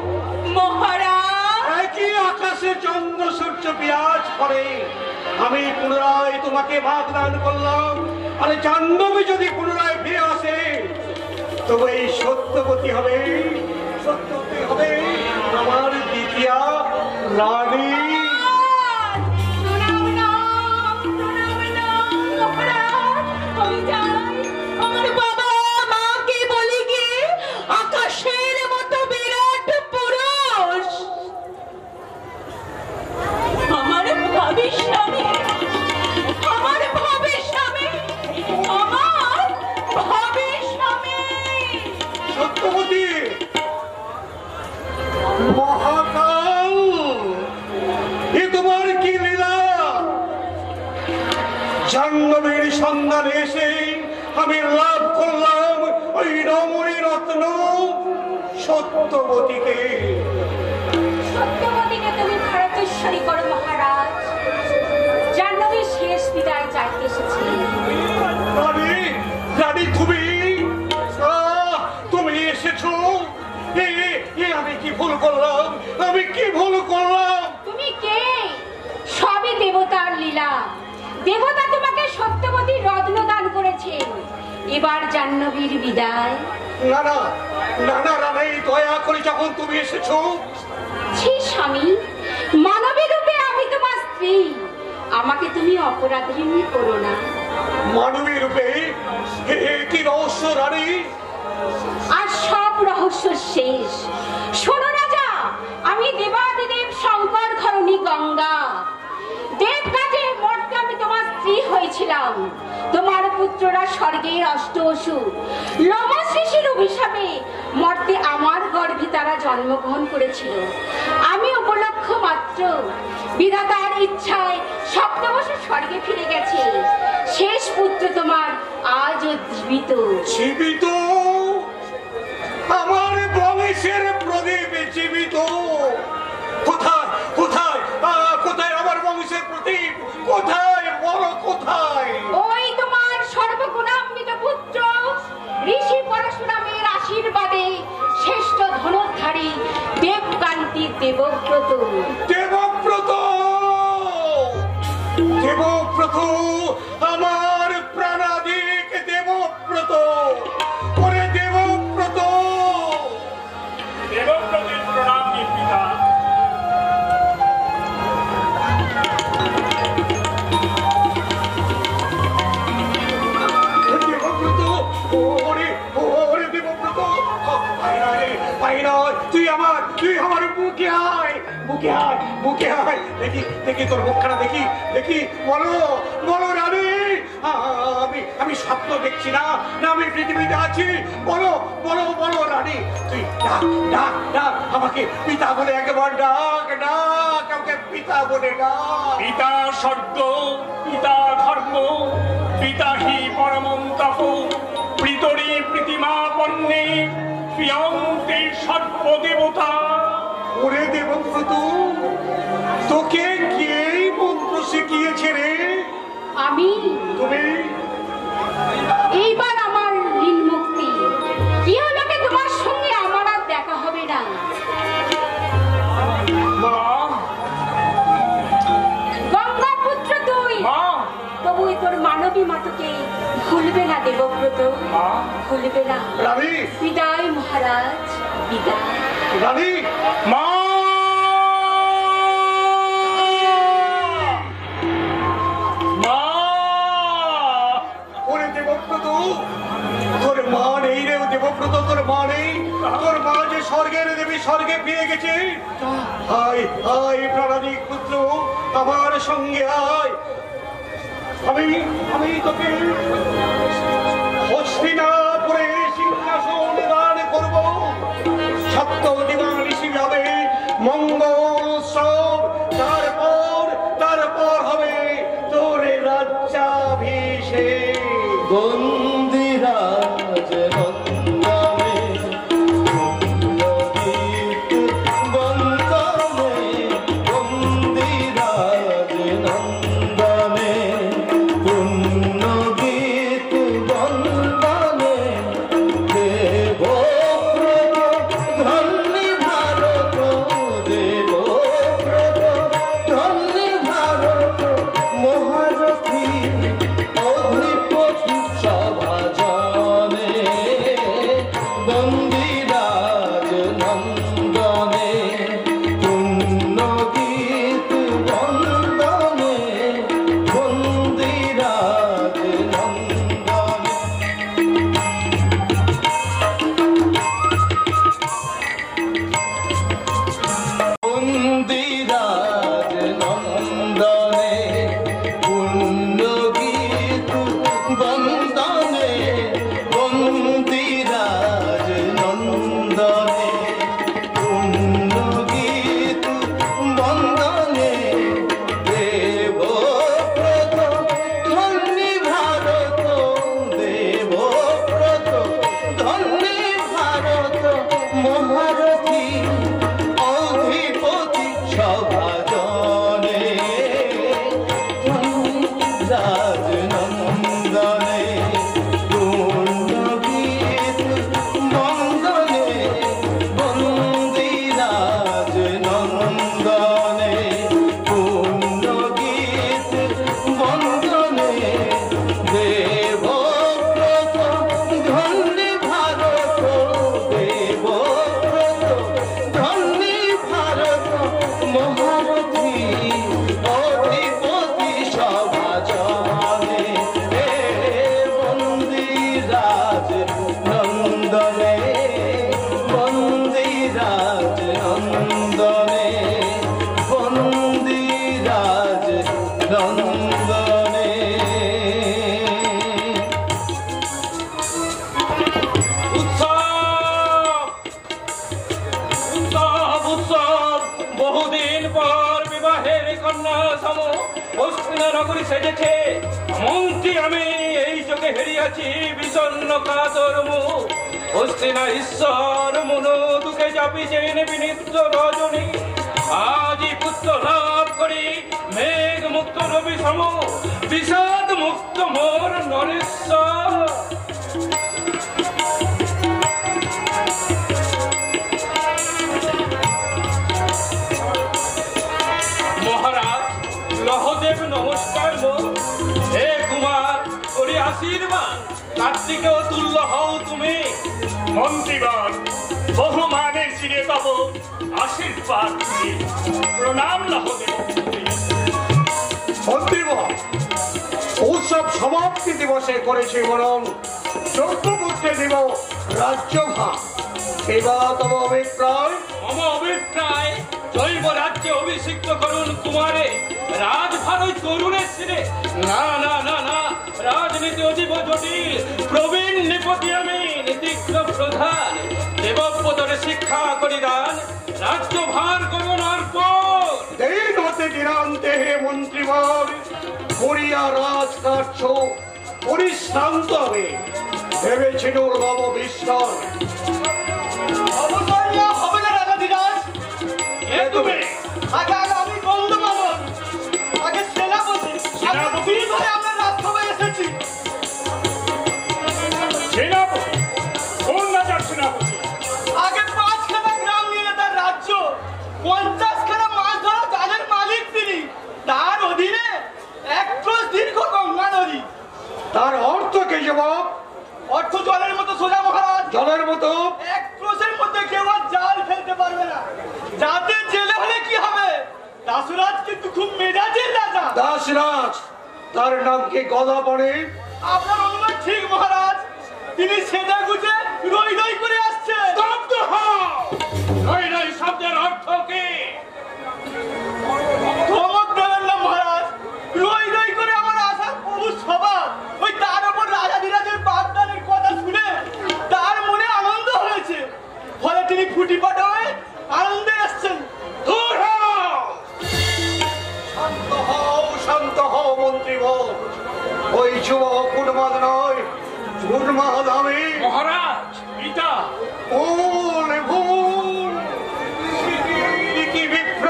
মহারাজ। একই আকাশে চন্দ্র সূর্য বিরাজ করে। আমি পুনরায় তোমাকে বাগদান করলাম, আর জাহ্নবী যদি পুনরায় ফিরে আসে তবে এই সত্যবতী হবে আমার দ্বিতীয় রানী। প্রণাম নাম, মহারাজ। আমি যাই আমার বাবা মাকে বলি গিয়ে, আকাশের মতো বিরাট পুরুষ আমার ভাবী স্বামী, আমার ভাবী স্বামী, আমার ভাবী স্বামী। সত্যবতী, মহাকাল, এ তোমার কি লীলা? জাহ্নবীর সন্ধানে এসে আমি লাভ করলাম ওই রমণী রত্ন সত্যবতীকে। সত্যবতীকে তুমি ভারতেশ্বরী করো মহারাজ। জাহ্নবীর শেষ বিদায় চাইতে এসেছি। রানী তুমি এসেছো? আমি কি ভুল করলাম? তুমি কে? সবই দেবতার লীলা। দেবতা তোমাকে সত্যবতীর রত্ন দান করেছেন। এবার জাহ্নবীর বিদায়। না না না না রানী, দয়া করে যখন তুমি এসেছো। ছি স্বামী, মানবী রূপে আমি তোমার স্ত্রী। আমাকে তুমি অপরাধী করো না। মানবী রূপে? কি রহস্য রানী? আর সব রহস্য শেষ। শোনো রাজা, আমি দেবাদিদেব শঙ্কর ধরণী গঙ্গা। দেবকাজে মর্তে আমি তোমার স্ত্রী হয়েছিলাম। তোমার পুত্ররা স্বর্গের অষ্ট অসুর লোমশৃষির অভিশাপে মর্তে আমার গর্ভে তারা জন্মগ্রহণ করেছিল। আমি উপলক্ষ মাত্র। বিধাতার ইচ্ছায় সপ্তবর্ষ স্বর্গে ফিরে গেছে। শেষ পুত্র তোমার আজও জীবিত। জীবিত? আমার বংশের প্রদীপ জীবিত? কোথায় কোথায় কোথায় আমার বংশের প্রদীপ? কোথায় বড় কোথায়? ওই তোমার সর্বগুণান্বিত পুত্র ঋষি পরশুরামের আশীর্বাদে শ্রেষ্ঠ ধনুর্ধারী দেবকান্তি দেবব্রত। দেবব্রত, দেবব্রত, আমার প্রাণাধিক দেবব্রত। ওরে দেবব্রত! দেবব্রতের প্রণাম পিতা। দেবব্রত, ওরে ওরে দেবব্রত, তুই আমার বুকে আয়, বুকে আয়, বুকে আয়। দেখি তোর মুখখানা দেখি। বলো রানী, আমি স্বপ্ন দেখছি না আমি পৃথিবীতে আছি? বলো রানী, তুই ডাক আমাকে পিতা বলে একবার ডাক আমাকে পিতা বলে ডাক। পিতা স্বর্গ, পিতা ধর্ম, পিতা হি পরমম তপ, প্রীতরি প্রীতিমা পণ্যে পিয়ন্তি সর্বদেবতা। ওরে দেবব্রত, তোকে কে এই মন্ত্র শিখিয়েছে রে? আমি তুমি এইবার আমার ঋণ মুক্তি। ইহলোকে তোমার সঙ্গে আমার আর দেখা হবে না। মা, গঙ্গা পুত্র তুই, মা, তবু তোর মানবী মাতাকে ভুলবে না দেবব্রত, মা। ভুলবে না। রানী, বিদায় মহারাজ, বিদায়। রানী, মা, মা। ওরে দেবব্রত, তোর মা নেই রে দেবব্রত, তোর মা নেই। তোর মা যে স্বর্গের দেবী, স্বর্গে ফিরে গেছে। আয় আয় প্রাণানিক পুত্র, আমার সঙ্গে আয়। আমি তোকে হস্তিনাপুরে সিংহাসন দান করব। সপ্তদিবা ঋষি যাবে মঙ্গল উৎসব, তারপর হবে তোর রাজ্যাভিষেক। বন্দিরাজ নন্দনে পুণ্যগীত বন্দনে, বন্দিরাজ নন্দনে পুণ্যগীত বন্দনে, দেবব্রত ধন্যী ভারত, দেবব্রত ধন্যী ভারত, মহারথী অধিপতি সভাজনে, বন্দিরাজ নন্দনে পুণ্যগীত বন্দনে, বন্দিরাজ নন্দনে। বন্দিরাজ নন্দনে পুণ্যগীত বন্দনে, বন্দিরাজ নন্দনে পুণ্যগীত বন্দনে, দেবব্রত ধন্যী ভারত, দেবব্রত ধন্যী ভারত, মহারথী অধিপতি সভাজনে, রাজ নন্দনে পুণ্যগীত বন্দনে, বন্দিরাজ নন্দনে পুণ্যগীত বন্দনে, দেবব্রত ধন্যী ভারত, দেবব্রত ধন্যী ভারত, মহারথী অধিপতি সভাজনে, বন্দিরাজ নন্দনে, বন্দিরাজ নন্দনে, বন্দিরাজ নন্দনে। উৎসব বহুদিন পর বিবাহের কন্যা সম হস্তিনা নগরী সেজেছে। মন্ত্রী আমি এই চোখে হেরিয়াছি বিষণ্ণ কাতর মুখ। হস্তিনা ঈশ্বর মনো দুঃখে চাপিছেন বিনিদ্র রজনী। আজি পুত্র লাভ করি মেঘ মুক্ত রবি সম, বিষাদ মুক্ত মোর নরেশ্বর। মহারাজ লহদেব নমস্কার গো। হে কুমার করি আশীর্বাদ, কার্তিকে তুল্য হও তুমি। মন্ত্রীগণ বহু মানে চিরে পাব আশীর্বাদ তুমি। প্রণাম লহদেব। মন্ত্রীমহা, উৎসব সমাপ্তি দিবসে করেছে বরং চৌদ্দপুত্রে দিব রাজ্যভার। এবার তব অভিপ্রায়? মম অভিপ্রায় জৈব রাজ্যে অভিষিক্ত করুন কুমারে, রাজভার ওই তরুণের ছিঁড়ে। না না না না, রাজনীতি অতীব জটিল, প্রবীণ নিপতি আমি নীতিজ্ঞ প্রধান। দেবব্রতরে শিক্ষা করি দান, রাজ্যভার করুন অর্পণ। দিন হতে দিনান্তে হে মন্ত্রীবর, করিয়া রাজকার্য পরিশ্রান্ত হবে। ভেবেছিল নব বিস্তার, সেনাপতি? কোন রাজার সেনাপতি? আগে 5খানা গ্রাম নিয়ে তার রাজ্য, 50খানা মাছ ধরা জালের মালিক তিনি। তার অধীনে 1 ক্রোশ দীর্ঘ গঙ্গা নদী। তার অর্থ কি যুবক? অর্থ জলের মতো সোজা মহারাজ। জলের মতো? 1 ক্রোশের মধ্যে কেউ আর জাল ফেলতে পারবে না। যাতে জেলে হলে কি হবে? দাসরাজ কিন্তু খুব মেজাজের রাজা। দাসরাজ? তার নাম কি গদা পড়ে? আপনার অনুমান ঠিক মহারাজ। তিনি সেজা গুজে রই রই করে আসছে। স্তব্ধ হও! রই রই শব্দের অর্থ কি? ধমক দেবেন না মহারাজ। রই রই করে আমার আসার প্রভু সভা, ওই তার উপর রাজাধিরাজের বাগদানের কথা শুনে তার মনে আনন্দ হয়েছে। ফলে তিনি ফুটি ফাটা হয়ে আনন্দে এসছেন। দূর হও! শান্ত হও মন্ত্রীবর। ওই যুবক উন্মাদ নয়, উন্মাদ আমি। মহারাজ, পিতা। ভুল ভুল। কি বিপ্র!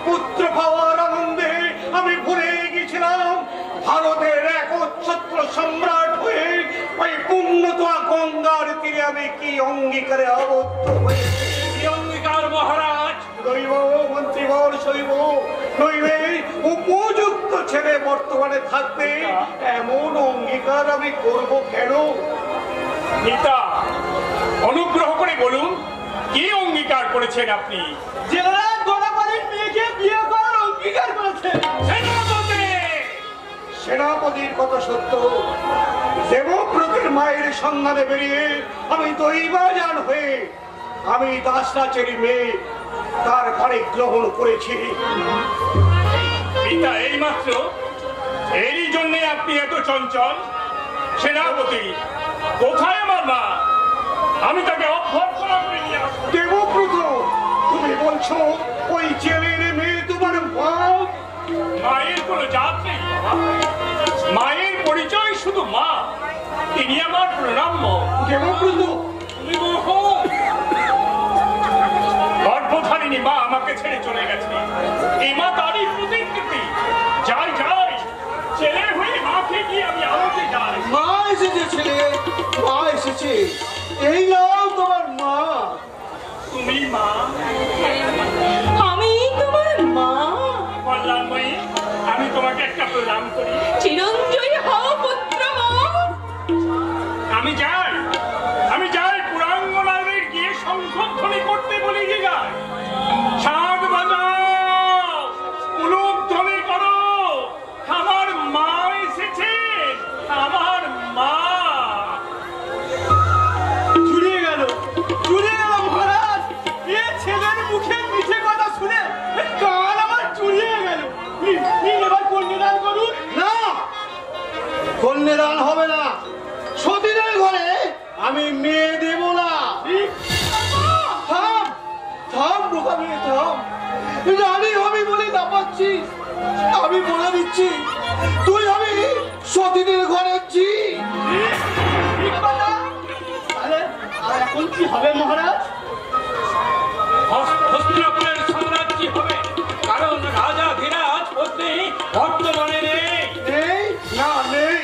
পুত্র পাওয়ার আনন্দে আমি ভুলে গেছিলাম ভারতের একচ্ছত্র সম্রাট হয়ে ওই পুণ্যতা গঙ্গার তীরে আমি কি অঙ্গীকারে আবদ্ধ হয়েছি। কি অঙ্গীকার মহারাজ? দৈব মন্ত্রীবর শৈব নইবে উপযুক্ত ছেলে বর্তমানে থাকতে এমন অঙ্গীকার আমি করব কেন? পিতা, অনুগ্রহ করে বলুন, কি অঙ্গীকার করেছেন আপনি? জেলা গোলাপাড়ির মেয়েকে বিয়ে করার অঙ্গীকার করেছে। সেনাপতি! সেনাপতির কথা সত্য। দেবব্রতের মায়ের সন্ধানে বেরিয়ে আমি দৈবাজান হয়ে আমি দাসরাজের মেয়ে তার ঘরে গ্রহণ করেছি। পিতা, এই মাত্র এরই জন্য আপনি এত চঞ্চল? সেনাপতি, কোথায় আমার মা? আমি তাকে অভ্যর্থনা করে নিয়ে আসবো। দেবব্রত, তুমি বলছো ওই জেলের মেয়ে তোমার মা? মায়ের কোনো জাত নেই বাবা। মায়ের পরিচয় শুধু মা। তিনি আমার প্রণাম্য। দেবব্রত, গর্ভধারিণী মা আমাকে ছেড়ে চলে গেছে। এই মা তারই প্রতিকৃতি। যাই যাই, ছেলে হয়ে মাকে গিয়ে আমি আলোতে যাই। মা এসেছে ছেলে, মা এসেছে। এই নাও তোমার মা। তুমি মা? আমি তোমার মা। কল্যাণময়ী, আমি তোমাকে একটা প্রণাম করি। চিরঞ্জয়ী হও পুত্র। আমি যাই পুরাঙ্গনাদের গিয়ে শঙ্খধ্বনি করতে বলি যে যাই। শাঁখ বাজাও, উলুক ধ্বনি করো, আমার মা এসেছে, আমার মা। জুড়িয়ে গেল মহারাজ। এ ছেলের মুখে মিঠে কথা শুনে কান আমার জুড়িয়ে গেল। এবার কন্যাদান করুন। না, কন্যাদান হবে না। সতীনের ঘরে আমি মেয়ে দেব না। থাম থাম বোকা মেয়ে, থাম। রানী হবি বলে দাপাচ্ছিস। আমি বলে দিচ্ছি, তুই হবি সতীনের ঘরের ঝি। ঠিক কথা। তাহলে আর এখন কি হবে মহারাজ? হস্তিনাপুরের সাম্রাজ্য হবে, কারণ রাজা ধীরাজ বর্তমানে নেই। নেই? না, নেই।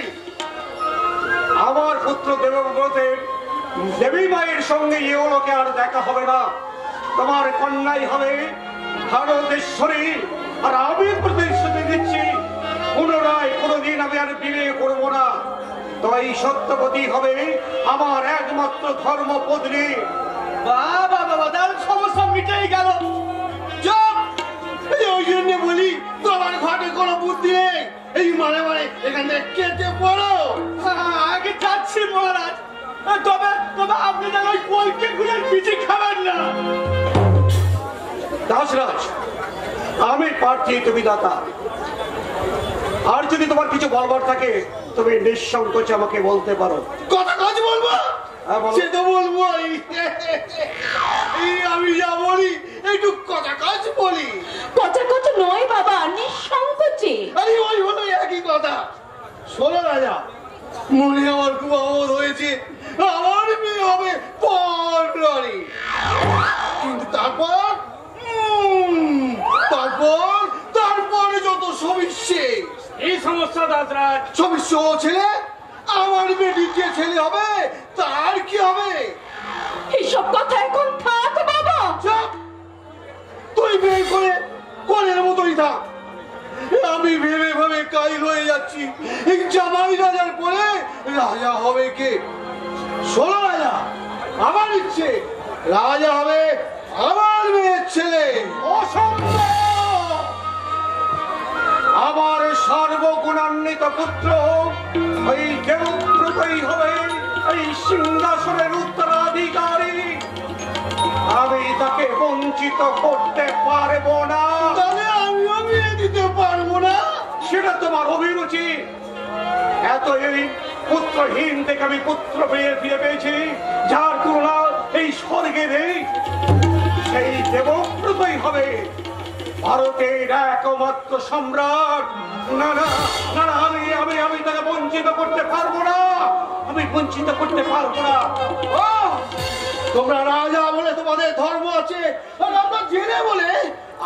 আমার পুত্র দেবব্রতের দেবী মায়ের সঙ্গে ইহলোকে আর দেখা হবে না। তোমার কন্যাই হবে ভারতেশ্বরী। আর আমি প্রতিশ্রুতি দিচ্ছি, পুনরায় কোনোদিন আমি আর বিয়ে করবো না। তাই সত্যবতী হবে আমার একমাত্র ধর্মপত্নী। বাবা বাবা, তার সমস্যা মিটেই গেল। চুপ! ওই জন্য বলি, তোমার ঘটে কোনো বুদ্ধি নেই। এই মানে এখান থেকে কেটে পড়ো। আগে যাচ্ছি মহারাজ। তবে আপনি যেন ওই কলকে গুলের পিঠে খাবেন না। দাসরাজ, আমি প্রার্থী, তুমি দাতা। আর যদি তোমার কিছু বলবার থাকে তুমি নিঃসংকোচে আমাকে বলতে পারো। কথা কাজ বলবো? সে তো বলবো। আমি যা বলি একটু কথা কাজ বলি। কথা কথা নয় বাবা, নিঃসংকোচে। আরে ওই হলো একই কথা। শোনো রাজা, মনে আমার খুব আমোদ হয়েছে। আমার মেয়ে হবে পররানী। কিন্তু তারপরে যত সমস্যে। এই সমস্যা দাসরাজ। সমস্যা ছেলে, আমার বেটির যে ছেলে হবে বের করে কোলের মতোই থাক। আমি ভেবে ভেবে কাইল হয়ে যাচ্ছি, এই জামাই রাজার পরে রাজা হবে কে? 16 রাজা আমার ইচ্ছে, রাজা হবে আমার মেয়ের ছেলে। অসম্ভব! আমার সর্বগুণান্বিত পুত্র ওই দেবব্রতই হবে এই সিংহাসনের উত্তরাধিকারী। আমি তাকে বঞ্চিত করতে পারবো না। তাহলে আমিও বিয়ে দিতে পারবো না? সেটা তোমার অভিরুচি। এত এই পুত্রহীন থেকে আমি পুত্র ফিরে পেয়েছি, যার তুলনা এই স্বর্গে নেই। সেই দেবব্রতই হবে ভারতের একমাত্র সম্রাট। না না না না, আমি আমি আমি তাকে বঞ্চিত করতে পারবো না, আমি বঞ্চিত করতে পারবো না। তোমরা রাজা বলে তোমাদের ধর্ম আছে, আর আমরা জেলে বলে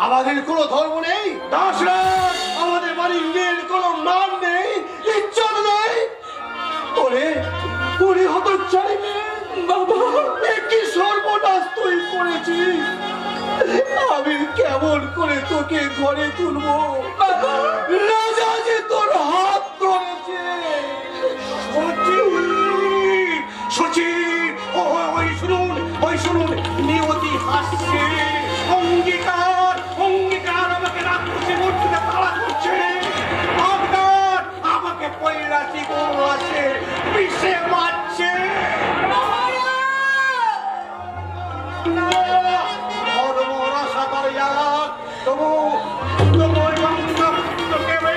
আমাদের কোনো ধর্ম নেই। দাসরাজ, আমাদের বাড়ির মেয়ের কোনো মান নেই, ইজ্জত নেই। ওরে ওরে হতচ্ছাড়ি মেয়ে, বাবা কি সর্বনাশ তুই করেছিস। আমি কেমন করে তোকে ঘরে তুলবো? রাজা যে তোর হাত ধরেছে। সচিব, ওই শুনুন, ওই শুনুন, নিয়তি হাসছে। অঙ্গীকার অঙ্গীকার আমাকে রাক্ষসী মূর্তিতে তাড়া করছে। আপনার আমাকে পৈরাসী গরু আছে বিষে মারছে। তবু তবু ওই বাংলাকে আমি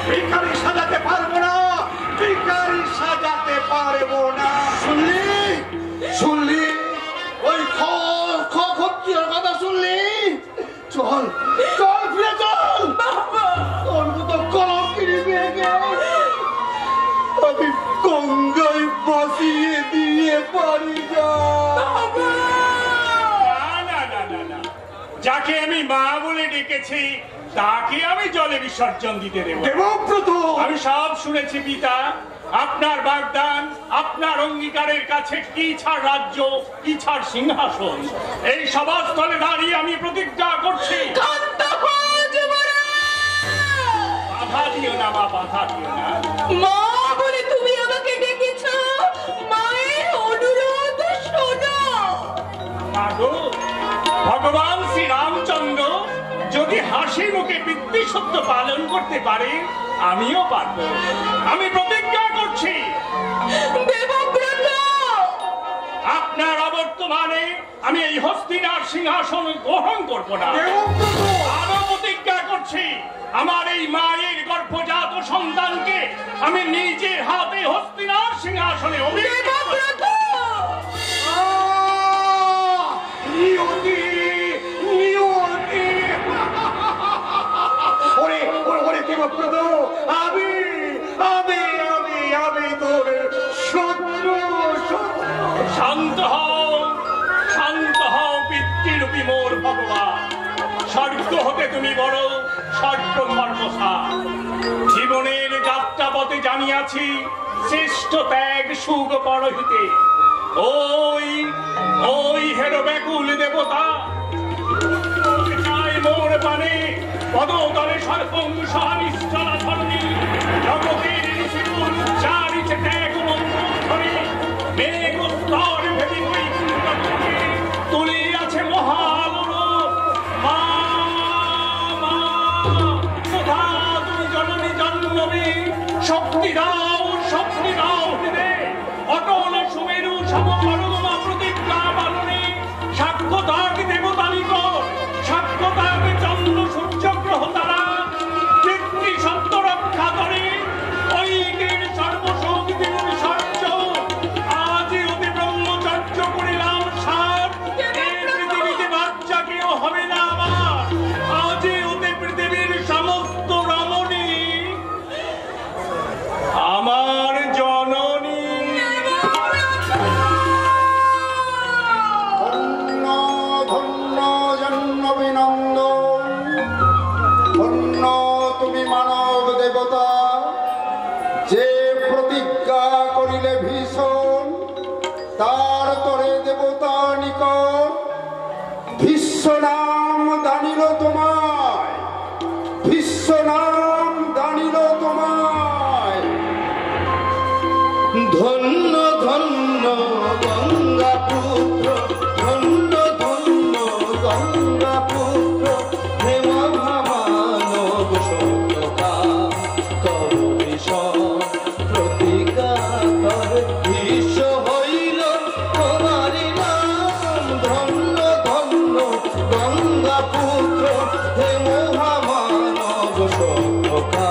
ভিখারি সাজাতে পারবো না, ভিখারি সাজাতে পারবো না। শুনলি শুনলি ওই ক্ষত্রিয়র কথা শুনলি? চল চল ফিরে চল। তোর মতো কলঙ্কিনী মেয়েকে আমি গঙ্গায় ভাসিয়ে দিয়ে পারি না। না না না না, যাকে আমি মা বলে ডেকেছি তাকে আমি জলে বিসর্জন দিতে দেব? দেবব্রত, আমি সব শুনেছি পিতা। আপনার বাগদান, আপনার অঙ্গীকারের কাছে কি ছাড় রাজ্য, কি ছাড় সিংহাসন, এই সভাস্থলে দাঁড়িয়ে আমি প্রতিজ্ঞা করছি। বাধা দিও না মা, বাধা দিও না। মা বলে তুমি আমাকে ডেকেছো, মায়ের অনুরোধ শোনো। মাগো, ভগবান শ্রী রামচন্দ্র যদি হাসি মুখে পিতৃসত্য পালন করতে পারে, আমিও পারবো। আমি প্রতিজ্ঞা করছি দেবব্রত, আপনার অবর্তমানে আমি এই হস্তিনার সিংহাসন গ্রহণ করবো না। আরো প্রতিজ্ঞা করছি আমার এই মায়ের গর্ভজাত সন্তানকে আমি নিজের হাতে হস্তিনার সিংহাসনে অভিষেক করব। নিয়তি নিয়তি। ওরে ওরে দেবব্রত, আমি আমি আমি আমি তোর শত্রু। শান্ত হও পিতৃরূপী মোর ভগবান। স্বর্গ হতে তুমি বড় স্বর্গ ধর্মসার। জীবনের যাত্রা পথে জানিয়াছি শ্রেষ্ঠ ত্যাগ সুখ পরহিতে। ওই ওই হেরো ব্যাকুল দেবতা মোর পানে পদতলে সর্বং সহানিশ্চলা ধরণী জগতের ঋষিকুল চারিছে ত্যাগ মন্ত্র ধরে মেঘ স্তর ভেদি বৈকুণ্ঠে তুলি আছে মহালুর। মা মা কোথা তুমি জননী জন্মবি, শক্তি দাও হৃদে অটল সুমেরু সমপরমা প্রতিজ্ঞা পালনে। সাক্ষ্য তাক দেবতা নিকট, সাক্ষ্য তাক চন্দ্র সূর্য গ্রহ তারা, পিতৃ সত্য রক্ষা করে ঐক্যের সর্বসুখ বিনুর সহ্য। আজ অতি ব্রহ্মচর্য করিলাম সার, এই পৃথিবীতে বাচ্চা কেউ হবে না আমার। আজ অতি পৃথিবীর সমস্ত রমণী আমার জননী। ধন্য ধন্য জন্মবিনন্দন, ধন্য তুমি মানব দেবতা, যে প্রতিজ্ঞা করিলে ভীষণ, তার তরে দেবতা নিকট ভীষ্ম নাম দানিল তোমায়, বিশ্বনাম দানিল তোমায়। ধন্য ধন্য গঙ্গা পুত্র, ধন্য ধন্য গঙ্গা পুত্র, হে মহামানব সত্যকা, তব ভীষণ প্রতিজ্ঞাকর বিশ্ব হইল তোমারি নাম। ধন্য ধন্য গঙ্গা পুত্র, হে মহামানব সত্যকা,